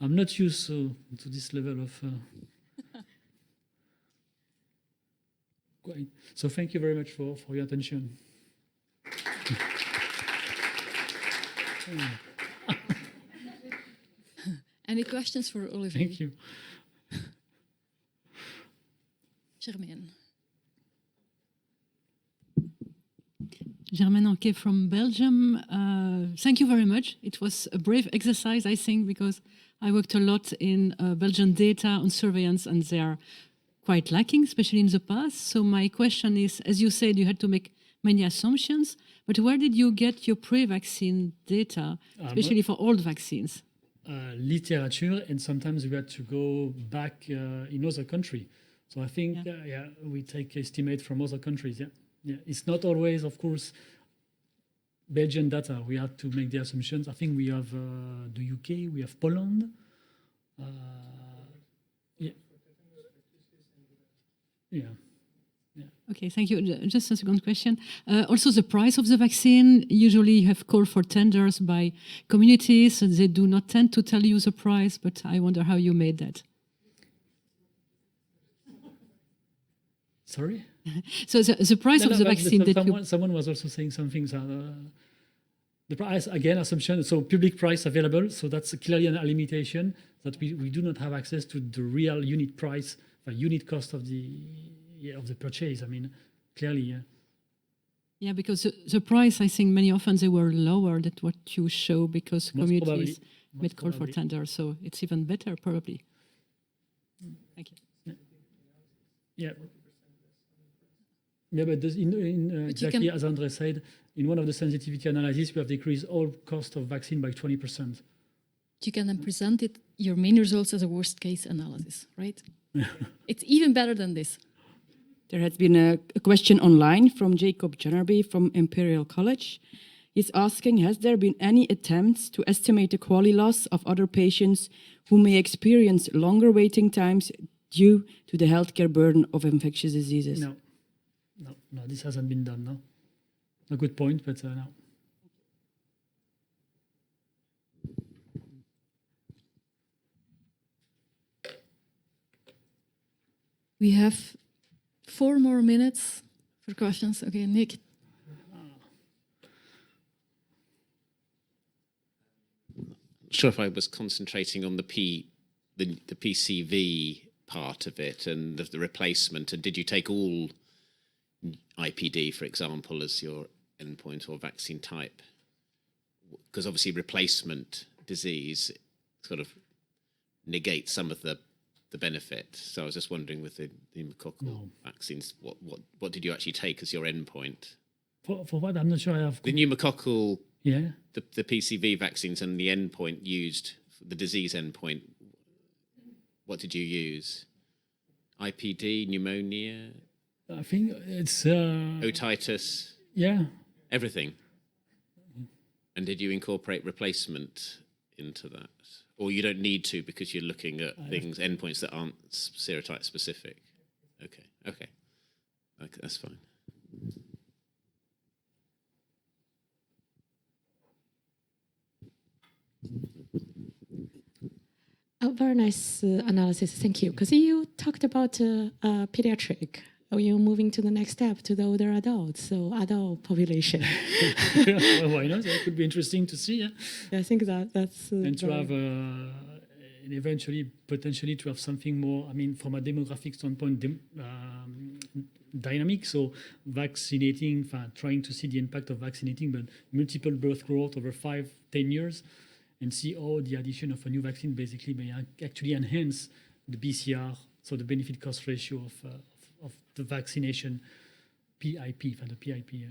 I'm not used to this level of. So thank you very much for your attention. Any questions for Olivier? Thank you. Germaine. Germaine Anquet from Belgium. Thank you very much. It was a brave exercise, I think, because I worked a lot in Belgian data on surveillance, and they are quite lacking, especially in the past. So my question is, as you said, you had to make many assumptions, but where did you get your pre-vaccine data, especially for old vaccines? Literature, and sometimes we had to go back in other countries. So I think, we take estimate from other countries. Yeah, it's not always, of course, Belgian data. We have to make the assumptions. I think we have the UK, we have Poland. Okay, thank you. Just a second question. Also, the price of the vaccine, usually you have called for tenders by communities, and they do not tend to tell you the price, but I wonder how you made that. Sorry? So the price of the vaccine that someone was also saying something. The price, again, assumption, so public price available, so that's clearly a limitation that we do not have access to the real unit price, the unit cost of the purchase. I mean, clearly, yeah. Yeah, because the price, I think many often they were lower than what you show because communities made call for tender, so it's even better probably. Thank you. Yeah. Yeah, but exactly as Andre said, in one of the sensitivity analysis, we have decreased all cost of vaccine by 20%. You can then present your main results as a worst case analysis, right? It's even better than this. There has been a question online from Jacob Jennerby from Imperial College. He's asking, has there been any attempts to estimate the quality loss of other patients who may experience longer waiting times due to the healthcare burden of infectious diseases? No, this hasn't been done, no. A good point, but no. We have 4 more minutes for questions. Okay, Nick. Not sure if I was concentrating on the PCV part of it and the replacement, and did you take all IPD, for example, as your endpoint or vaccine type? Because obviously replacement disease sort of negates some of the benefit. So I was just wondering with the pneumococcal vaccines, what did you actually take as your endpoint? For what? I'm not sure I have... The pneumococcal, the PCV vaccines and the endpoint used, the disease endpoint, what did you use? IPD, pneumonia? I think it's... otitis? Yeah. Everything? And did you incorporate replacement into that? Or you don't need to because you're looking at endpoints that aren't serotype specific? Okay, that's fine. Very nice analysis, thank you. Because you talked about pediatric. You're moving to the next step to the older adults, so adult population. Well, why not? That could be interesting to see. Yeah, I think that's... and to have, and eventually, potentially to have something more, I mean, from a demographic standpoint, dynamic, so vaccinating, trying to see the impact of vaccinating, but multiple birth growth over 5-10 years, and see how the addition of a new vaccine basically may actually enhance the BCR, so the benefit-cost ratio of the vaccination PIP, the PIP. Yeah.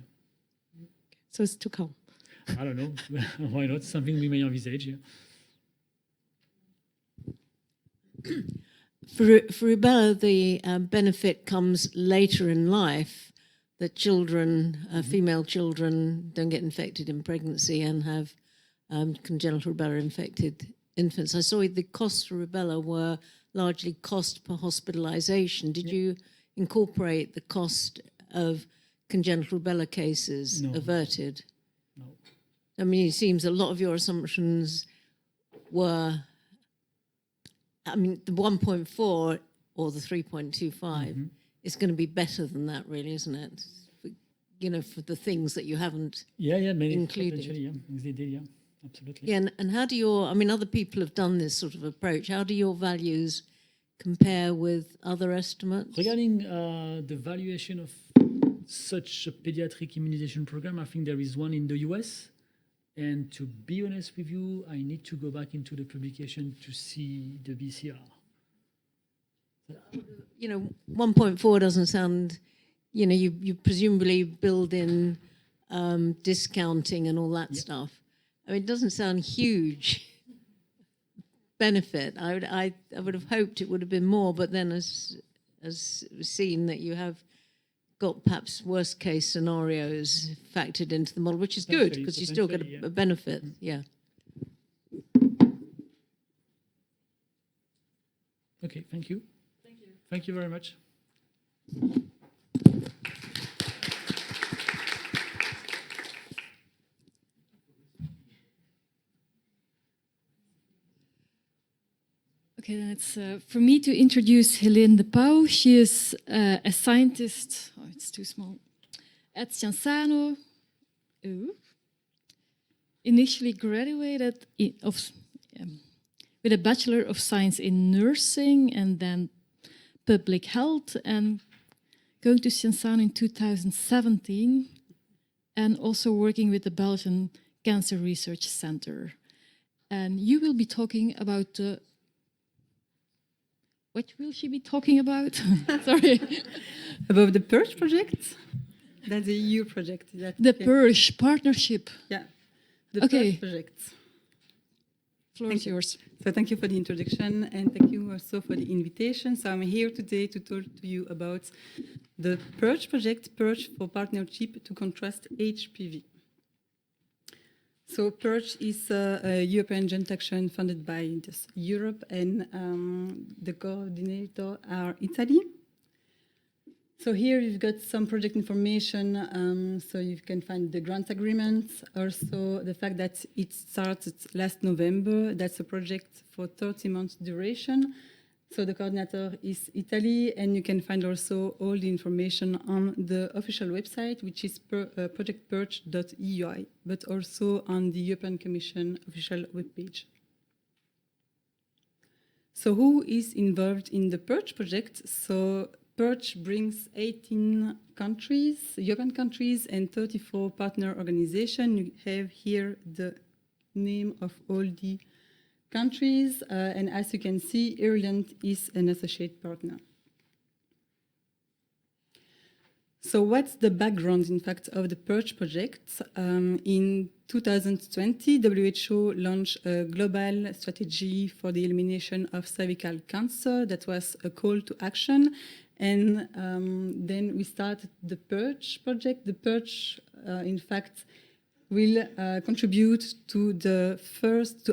So it's to come. I don't know. Why not? Something we may envisage. Yeah. For rubella, the benefit comes later in life, that children, female children, don't get infected in pregnancy and have congenital rubella infected infants. I saw the costs for rubella were largely cost per hospitalization. Did you incorporate the cost of congenital rubella cases averted? No. I mean, it seems a lot of your assumptions were, I mean, the 1.4 or the 3.25 is going to be better than that, really, isn't it? You know, for the things that you haven't maybe included. potentially, they did, yeah, absolutely. Yeah, and how do I mean, other people have done this sort of approach. How do your values compare with other estimates? Regarding the valuation of such a pediatric immunization program, I think there is one in the US. And to be honest with you, I need to go back into the publication to see the BCR. You know, 1.4 doesn't sound, you know, you presumably build in discounting and all that stuff. I mean, it doesn't sound huge benefit. I would have hoped it would have been more, but then as seen that you have got perhaps worst case scenarios factored into the model, which is good because you still get a benefit. Yeah. Okay, thank you. Thank you. Thank you very much. Okay, then it's for me to introduce Helene de Pauw. She is a scientist, oh, it's too small, at Cienzano. Initially graduated with a Bachelor of Science in Nursing and then Public Health, and going to Cienzano in 2017, and also working with the Belgian Cancer Research Center. And you will be talking about the... What will she be talking about? Sorry. About the PERCH project? That's the EU project. The PERCH partnership. Yeah, the PERCH project. Floor is yours. So thank you for the introduction and thank you also for the invitation. So I'm here today to talk to you about the PERCH project, PERCH for Partnership to Contrast HPV. So PERCH is a European joint action funded by Europe, and the coordinator are Italy. So here you've got some project information, so you can find the grant agreement, also the fact that it started last November. That's a project for 30 months duration. So the coordinator is Italy, and you can find also all the information on the official website, which is projectperch.eu, but also on the European Commission official webpage. So who is involved in the PERCH project? So PERCH brings 18 countries, European countries, and 34 partner organizations. You have here the name of all the countries, and as you can see, Ireland is an associate partner. So what's the background, in fact, of the PERCH project? In 2020, WHO launched a global strategy for the elimination of cervical cancer. That was a call to action. And then we started the PERCH project. The PERCH, in fact, will contribute to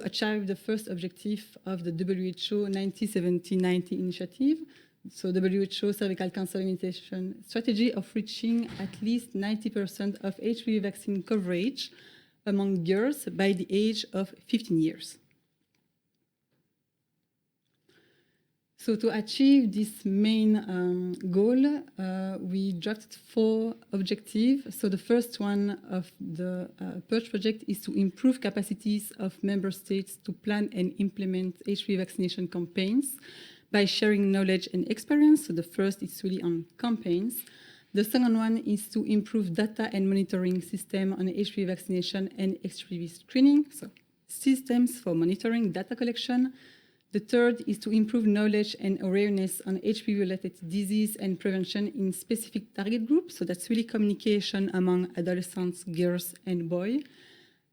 achieve the first objective of the WHO 90-70-90 initiative. So WHO cervical cancer elimination strategy of reaching at least 90% of HPV vaccine coverage among girls by the age of 15 years. So to achieve this main goal, we drafted 4 objectives. So the first one of the PERCH project is to improve capacities of member states to plan and implement HPV vaccination campaigns by sharing knowledge and experience. So the first is really on campaigns. The second one is to improve data and monitoring system on HPV vaccination and HPV screening. So systems for monitoring data collection. The third is to improve knowledge and awareness on HPV-related disease and prevention in specific target groups. So that's really communication among adolescents, girls, and boys.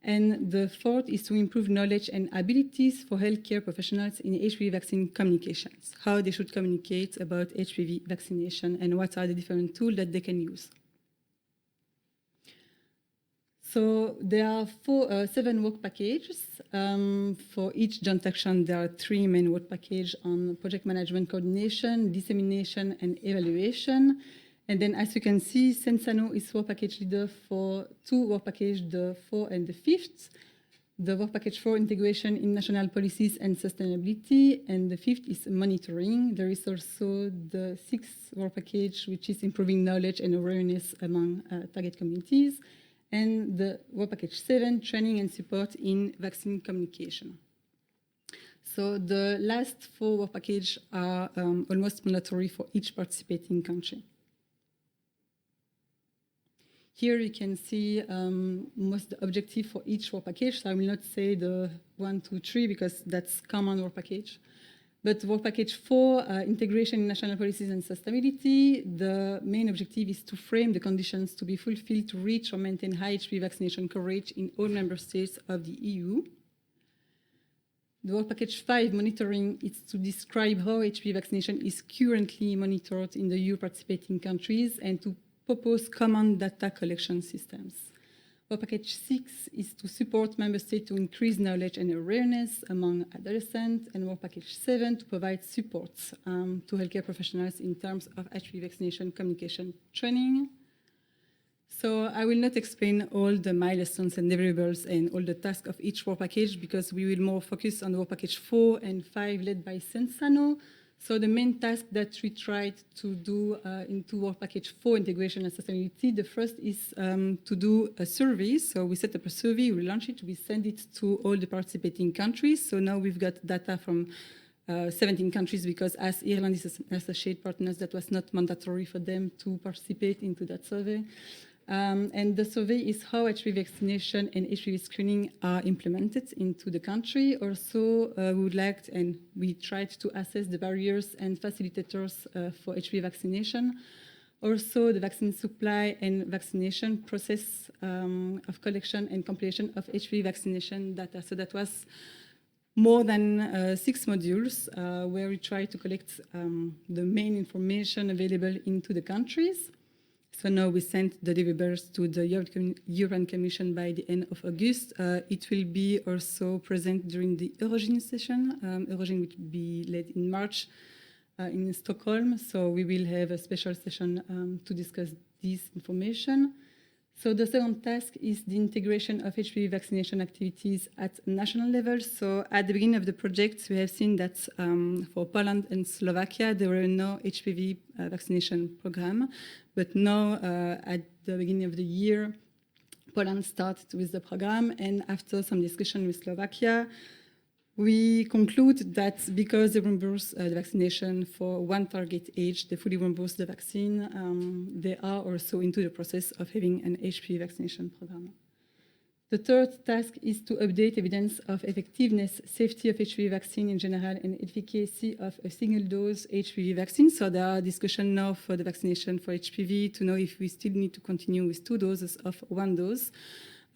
And the fourth is to improve knowledge and abilities for healthcare professionals in HPV vaccine communications, how they should communicate about HPV vaccination and what are the different tools that they can use. So there are 7 work packages. For each joint action, there are 3 main work packages on project management coordination, dissemination, and evaluation. And then, as you can see, Sensano is work package leader for 2 work packages, the 4th and the 5th. The work package 4, integration in national policies and sustainability, and the 5th is monitoring. There is also the 6th work package, which is improving knowledge and awareness among target communities, and the work package 7, training and support in vaccine communication. So the last 4 work packages are almost mandatory for each participating country. Here you can see most the objective for each work package. So I will not say the 1, 2, 3 because that's common work package. But work package 4, integration in national policies and sustainability, the main objective is to frame the conditions to be fulfilled to reach or maintain high HPV vaccination coverage in all member states of the EU. The work package 5, monitoring, is to describe how HPV vaccination is currently monitored in the EU participating countries and to propose common data collection systems. Work package 6 is to support member states to increase knowledge and awareness among adolescents, and work package 7 to provide support to healthcare professionals in terms of HPV vaccination communication training. So I will not explain all the milestones and deliverables and all the tasks of each work package because we will more focus on work package 4 and 5 led by Sensano. So the main task that we tried to do into work package 4, integration and sustainability, the first is to do a survey. So we set up a survey, we launch it, we send it to all the participating countries. So now we've got data from 17 countries because as Ireland is an associate partners, that was not mandatory for them to participate into that survey. And the survey is how HPV vaccination and HPV screening are implemented into the country. Also, we would like and we tried to assess the barriers and facilitators for HPV vaccination. Also, the vaccine supply and vaccination process of collection and compilation of HPV vaccination data. So that was more than 6 modules where we tried to collect the main information available into the countries. So now we sent the deliverables to the European Commission by the end of August. It will be also present during the Eurogene session. Eurogene will be led in March in Stockholm. So we will have a special session to discuss this information. So the second task is the integration of HPV vaccination activities at national level. So at the beginning of the project, we have seen that for Poland and Slovakia, there were no HPV vaccination program. But now, at the beginning of the year, Poland started with the program. And after some discussion with Slovakia, we conclude that because they reimburse the vaccination for one target age, they fully reimburse the vaccine, they are also into the process of having an HPV vaccination program. The third task is to update evidence of effectiveness, safety of HPV vaccine in general, and efficacy of a single-dose HPV vaccine. So there are discussions now for the vaccination for HPV to know if we still need to continue with 2 doses of 1 dose.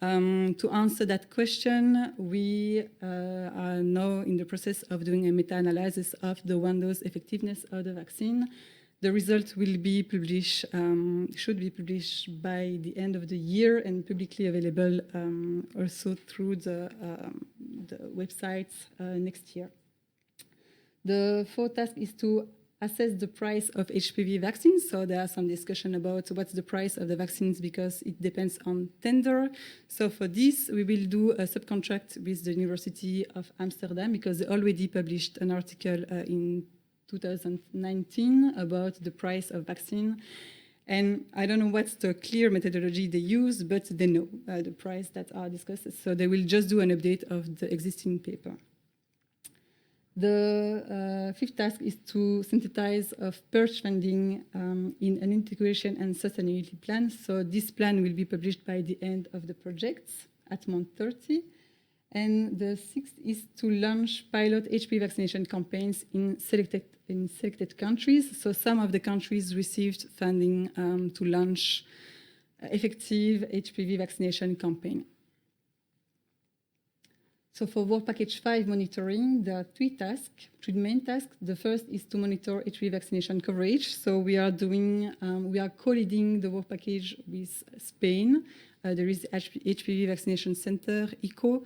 To answer that question, we are now in the process of doing a meta-analysis of the 1-dose effectiveness of the vaccine. The result will be published, should be published by the end of the year and publicly available also through the websites next year. The fourth task is to assess the price of HPV vaccines. So there are some discussion about what's the price of the vaccines because it depends on tender. So for this, we will do a subcontract with the University of Amsterdam because they already published an article in 2019 about the price of vaccine. And I don't know what's the clear methodology they use, but they know the price that are discussed. So they will just do an update of the existing paper. The fifth task is to synthesize of PERCH funding in an integration and sustainability plan. So this plan will be published by the end of the project at month 30. And the sixth is to launch pilot HPV vaccination campaigns in selected countries. So some of the countries received funding to launch effective HPV vaccination campaign. So for work package 5 monitoring, there are three main tasks. The first is to monitor HPV vaccination coverage. So we are co-leading the work package with Spain there is HPV Vaccination Center, ECO,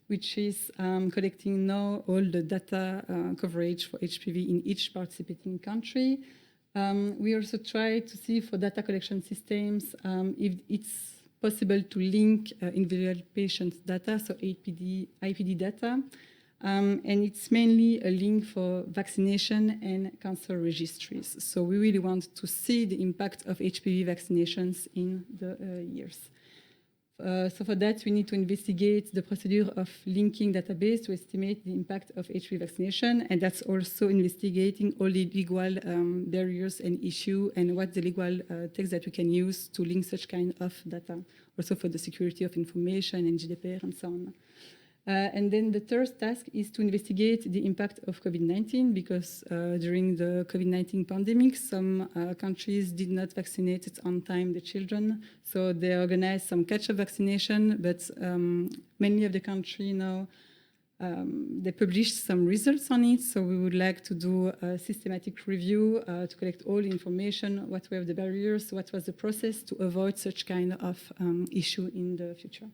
which is collecting now all the data coverage for HPV in each participating country. We also try to see for data collection systems if it's possible to link individual patient data, so IPD data. And it's mainly a link for vaccination and cancer registries. So we really want to see the impact of HPV vaccinations in the years. So for that, we need to investigate the procedure of linking database to estimate the impact of HPV vaccination, and that's also investigating all the legal barriers and issue and what the legal text that we can use to link such kind of data, also for the security of information and GDPR and so on. And then the third task is to investigate the impact of COVID-19, because during the COVID-19 pandemic, some countries did not vaccinate on time the children. So they organized some catch-up vaccination, but many of the countries now, they published some results on it. So we would like to do a systematic review to collect all the information, what were the barriers, what was the process to avoid such kind of issue in the future.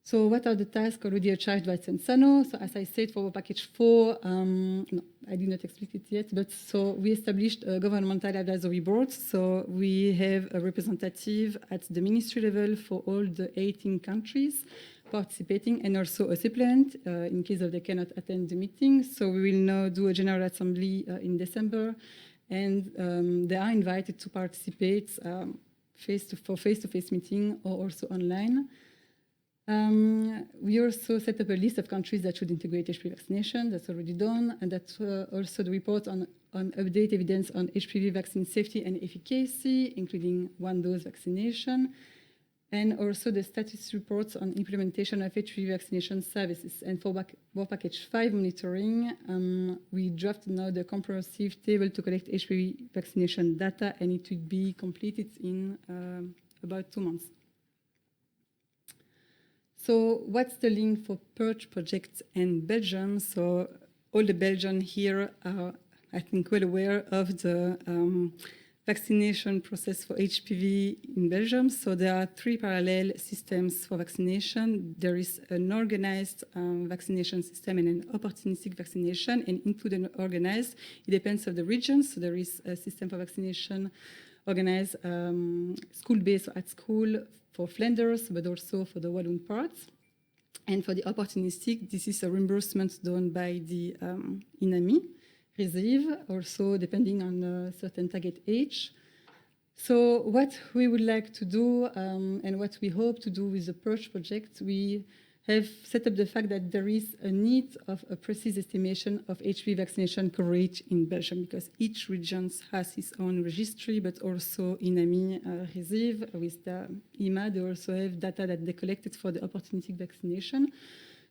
So what are the tasks already achieved by Sensano? So as I said, for package 4, no, I did not explain it yet, but so we established a governmental advisory board. So we have a representative at the ministry level for all the 18 countries participating, and also a supplement in case of they cannot attend the meeting. So we will now do a general assembly in December, and they are invited to participate for face-to-face meeting or also online. We also set up a list of countries that should integrate HPV vaccination. That's already done. And that's also the report on update evidence on HPV vaccine safety and efficacy, including one-dose vaccination. And also the status reports on implementation of HPV vaccination services. And for package 5 monitoring, we drafted now the comprehensive table to collect HPV vaccination data, and it will be completed in about 2 months. So what's the link for PERCH project and Belgium? So all the Belgians here are, I think, well aware of the vaccination process for HPV in Belgium. So there are 3 parallel systems for vaccination. There is an organized vaccination system and an opportunistic vaccination. And include an organized, it depends on the region. So there is a system for vaccination organized school-based at school for Flanders, but also for the Walloon parts. And for the opportunistic, this is a reimbursement done by the INAMI, receive, also depending on a certain target age. So what we would like to do and what we hope to do with the PERCH project, we have set up the fact that there is a need of a precise estimation of HPV vaccination coverage in Belgium, because each region has its own registry, but also INAMI receive with the IMA. They also have data that they collected for the opportunistic vaccination.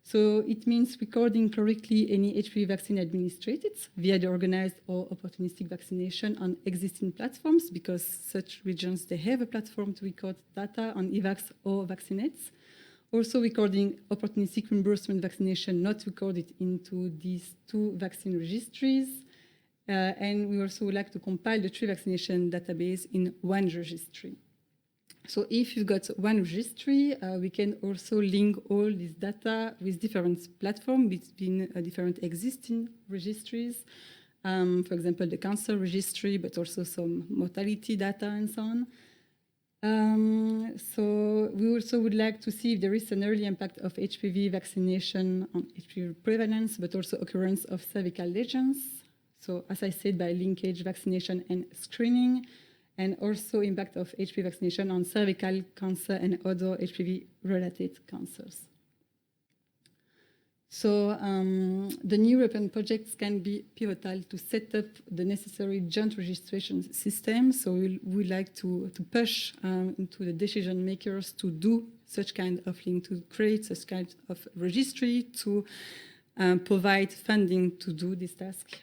So it means recording correctly any HPV vaccine administered via the organized or opportunistic vaccination on existing platforms, because such regions, they have a platform to record data on EVAX or vaccinates. Also recording opportunistic reimbursement vaccination not recorded into these 2 vaccine registries. And we also would like to compile the 3 vaccination database in 1 registry. So if you've got 1 registry, we can also link all this data with different platforms between different existing registries. For example, the cancer registry, but also some mortality data and so on. So we also would like to see if there is an early impact of HPV vaccination on HPV prevalence, but also occurrence of cervical lesions. So as I said, by linkage, vaccination and screening, and also impact of HPV vaccination on cervical cancer and other HPV-related cancers. So the new European projects can be pivotal to set up the necessary joint registration system. So we would like to push into the decision makers to do such kind of link, to create such kind of registry, to provide funding to do this task.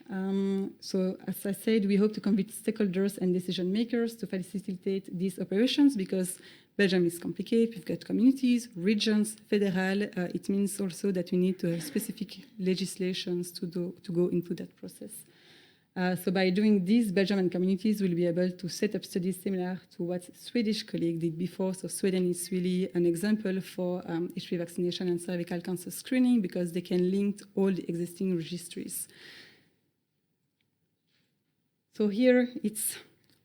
So as I said, we hope to convince stakeholders and decision makers to facilitate these operations, because Belgium is complicated. We've got communities, regions, federal. It means also that we need to have specific legislations to go into that process. So by doing this, Belgium and communities will be able to set up studies similar to what Swedish colleague did before. So Sweden is really an example for HPV vaccination and cervical cancer screening because they can link all the existing registries. So here it's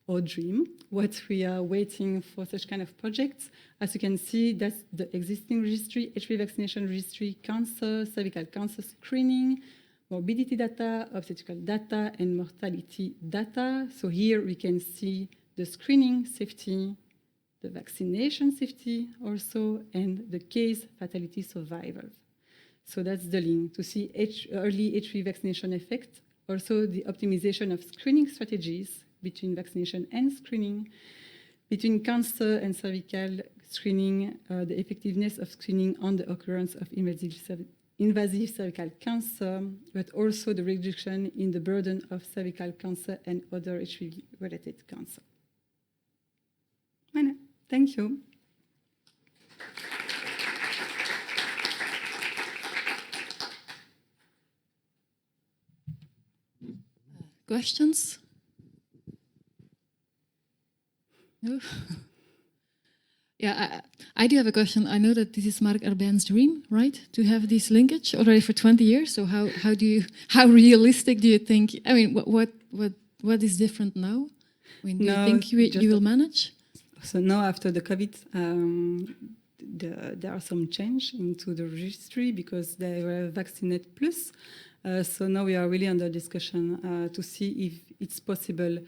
our dream, what we are waiting for such kind of projects. As you can see, that's the existing registry, HPV vaccination registry, cancer, cervical cancer screening, morbidity data, obstetrical data, and mortality data. So here we can see the screening safety, the vaccination safety also, and the case fatality survival. So that's the link to see early HPV vaccination effect, also the optimization of screening strategies between vaccination and screening, between cancer and cervical screening, the effectiveness of screening on the occurrence of invasive cervical cancer, but also the reduction in the burden of cervical cancer and other HPV-related cancer. Thank you. Questions? No? Yeah, I do have a question. I know that this is Mark Erben's dream, right? To have this linkage already for 20 years. So how realistic do you think? I mean, what is different now? I mean, do you think you will manage? So now after the COVID, there are some change into the registry because they were Vaccinate Plus. So now we are really under discussion to see if it's possible,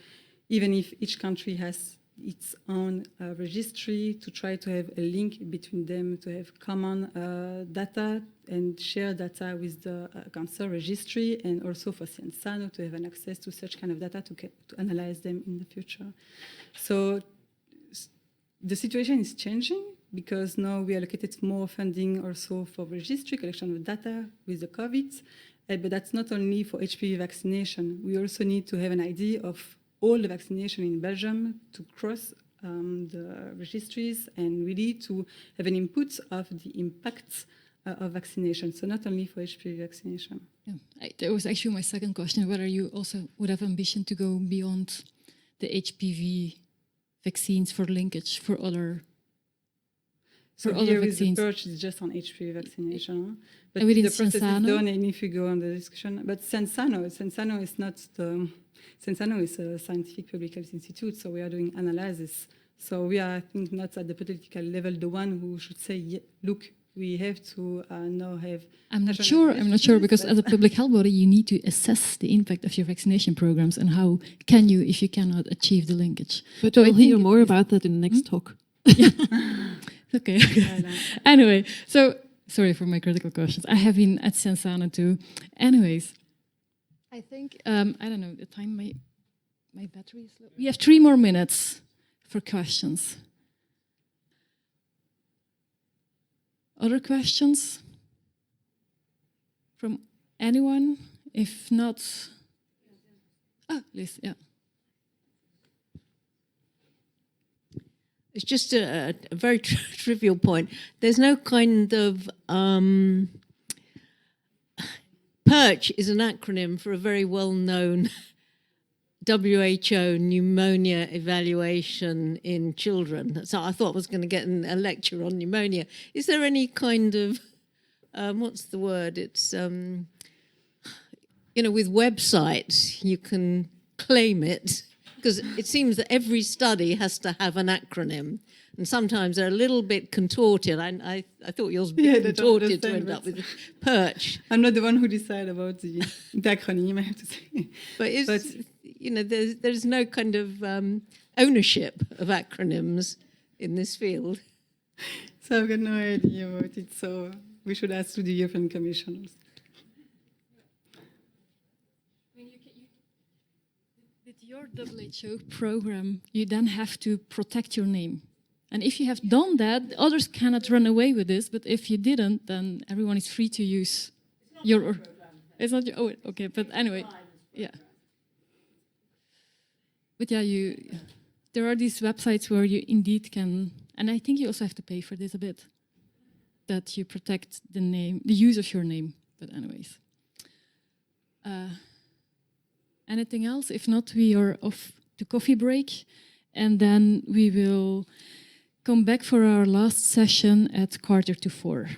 even if each country has its own registry, to try to have a link between them, to have common data and share data with the cancer registry, and also for Cienzano to have an access to such kind of data to analyze them in the future. So the situation is changing because now we allocated more funding also for registry collection of data with the COVID, but that's not only for HPV vaccination. We also need to have an idea of all the vaccination in Belgium to cross the registries and really to have an input of the impacts of vaccination. So not only for HPV vaccination. Yeah. That was actually my second question, whether you also would have ambition to go beyond the HPV vaccines for linkage for other here vaccines. The approach is just on HPV vaccination. But and the process Cienzano? is done, and if you go on the discussion, but Cienzano is not the... Cienzano is a scientific public health institute, so we are doing analysis. So we are, I think, not at the political level the one who should say, yeah, look, we have to now have... I'm not sure, because as a public health body, you need to assess the impact of your vaccination programs and how can you, if you cannot achieve the linkage. But we'll hear more about that in the next talk. Okay. Anyway, so sorry for my critical questions. I have been at Cienzano too. Anyways, I think, I don't know, the time, my battery is low. We have 3 more minutes for questions. Other questions from anyone? If not, Liz, yeah. It's just a very trivial point. There's no kind of... PERCH is an acronym for a very well-known WHO pneumonia evaluation in children. So I thought I was going to get a lecture on pneumonia. Is there any kind of, what's the word? It's, with websites, you can claim it, because it seems that every study has to have an acronym. And sometimes they're a little bit contorted. I thought yours was a bit contorted to end up with PERCH. I'm not the one who decided about the acronym, I have to say. But there's no kind of ownership of acronyms in this field. So I've got no idea about it. So we should ask to the European Commission. With your WHO program, you then have to protect your name. And if you have done that, others cannot run away with this. But if you didn't, then everyone is free to use your... It's not your... Oh, okay. But anyway, yeah. But yeah, there are these websites where you indeed can... And I think you also have to pay for this a bit. That you protect the name, the use of your name. But anyways. Anything else? If not, we are off to coffee break, and then we will come back for our last session at 3:45.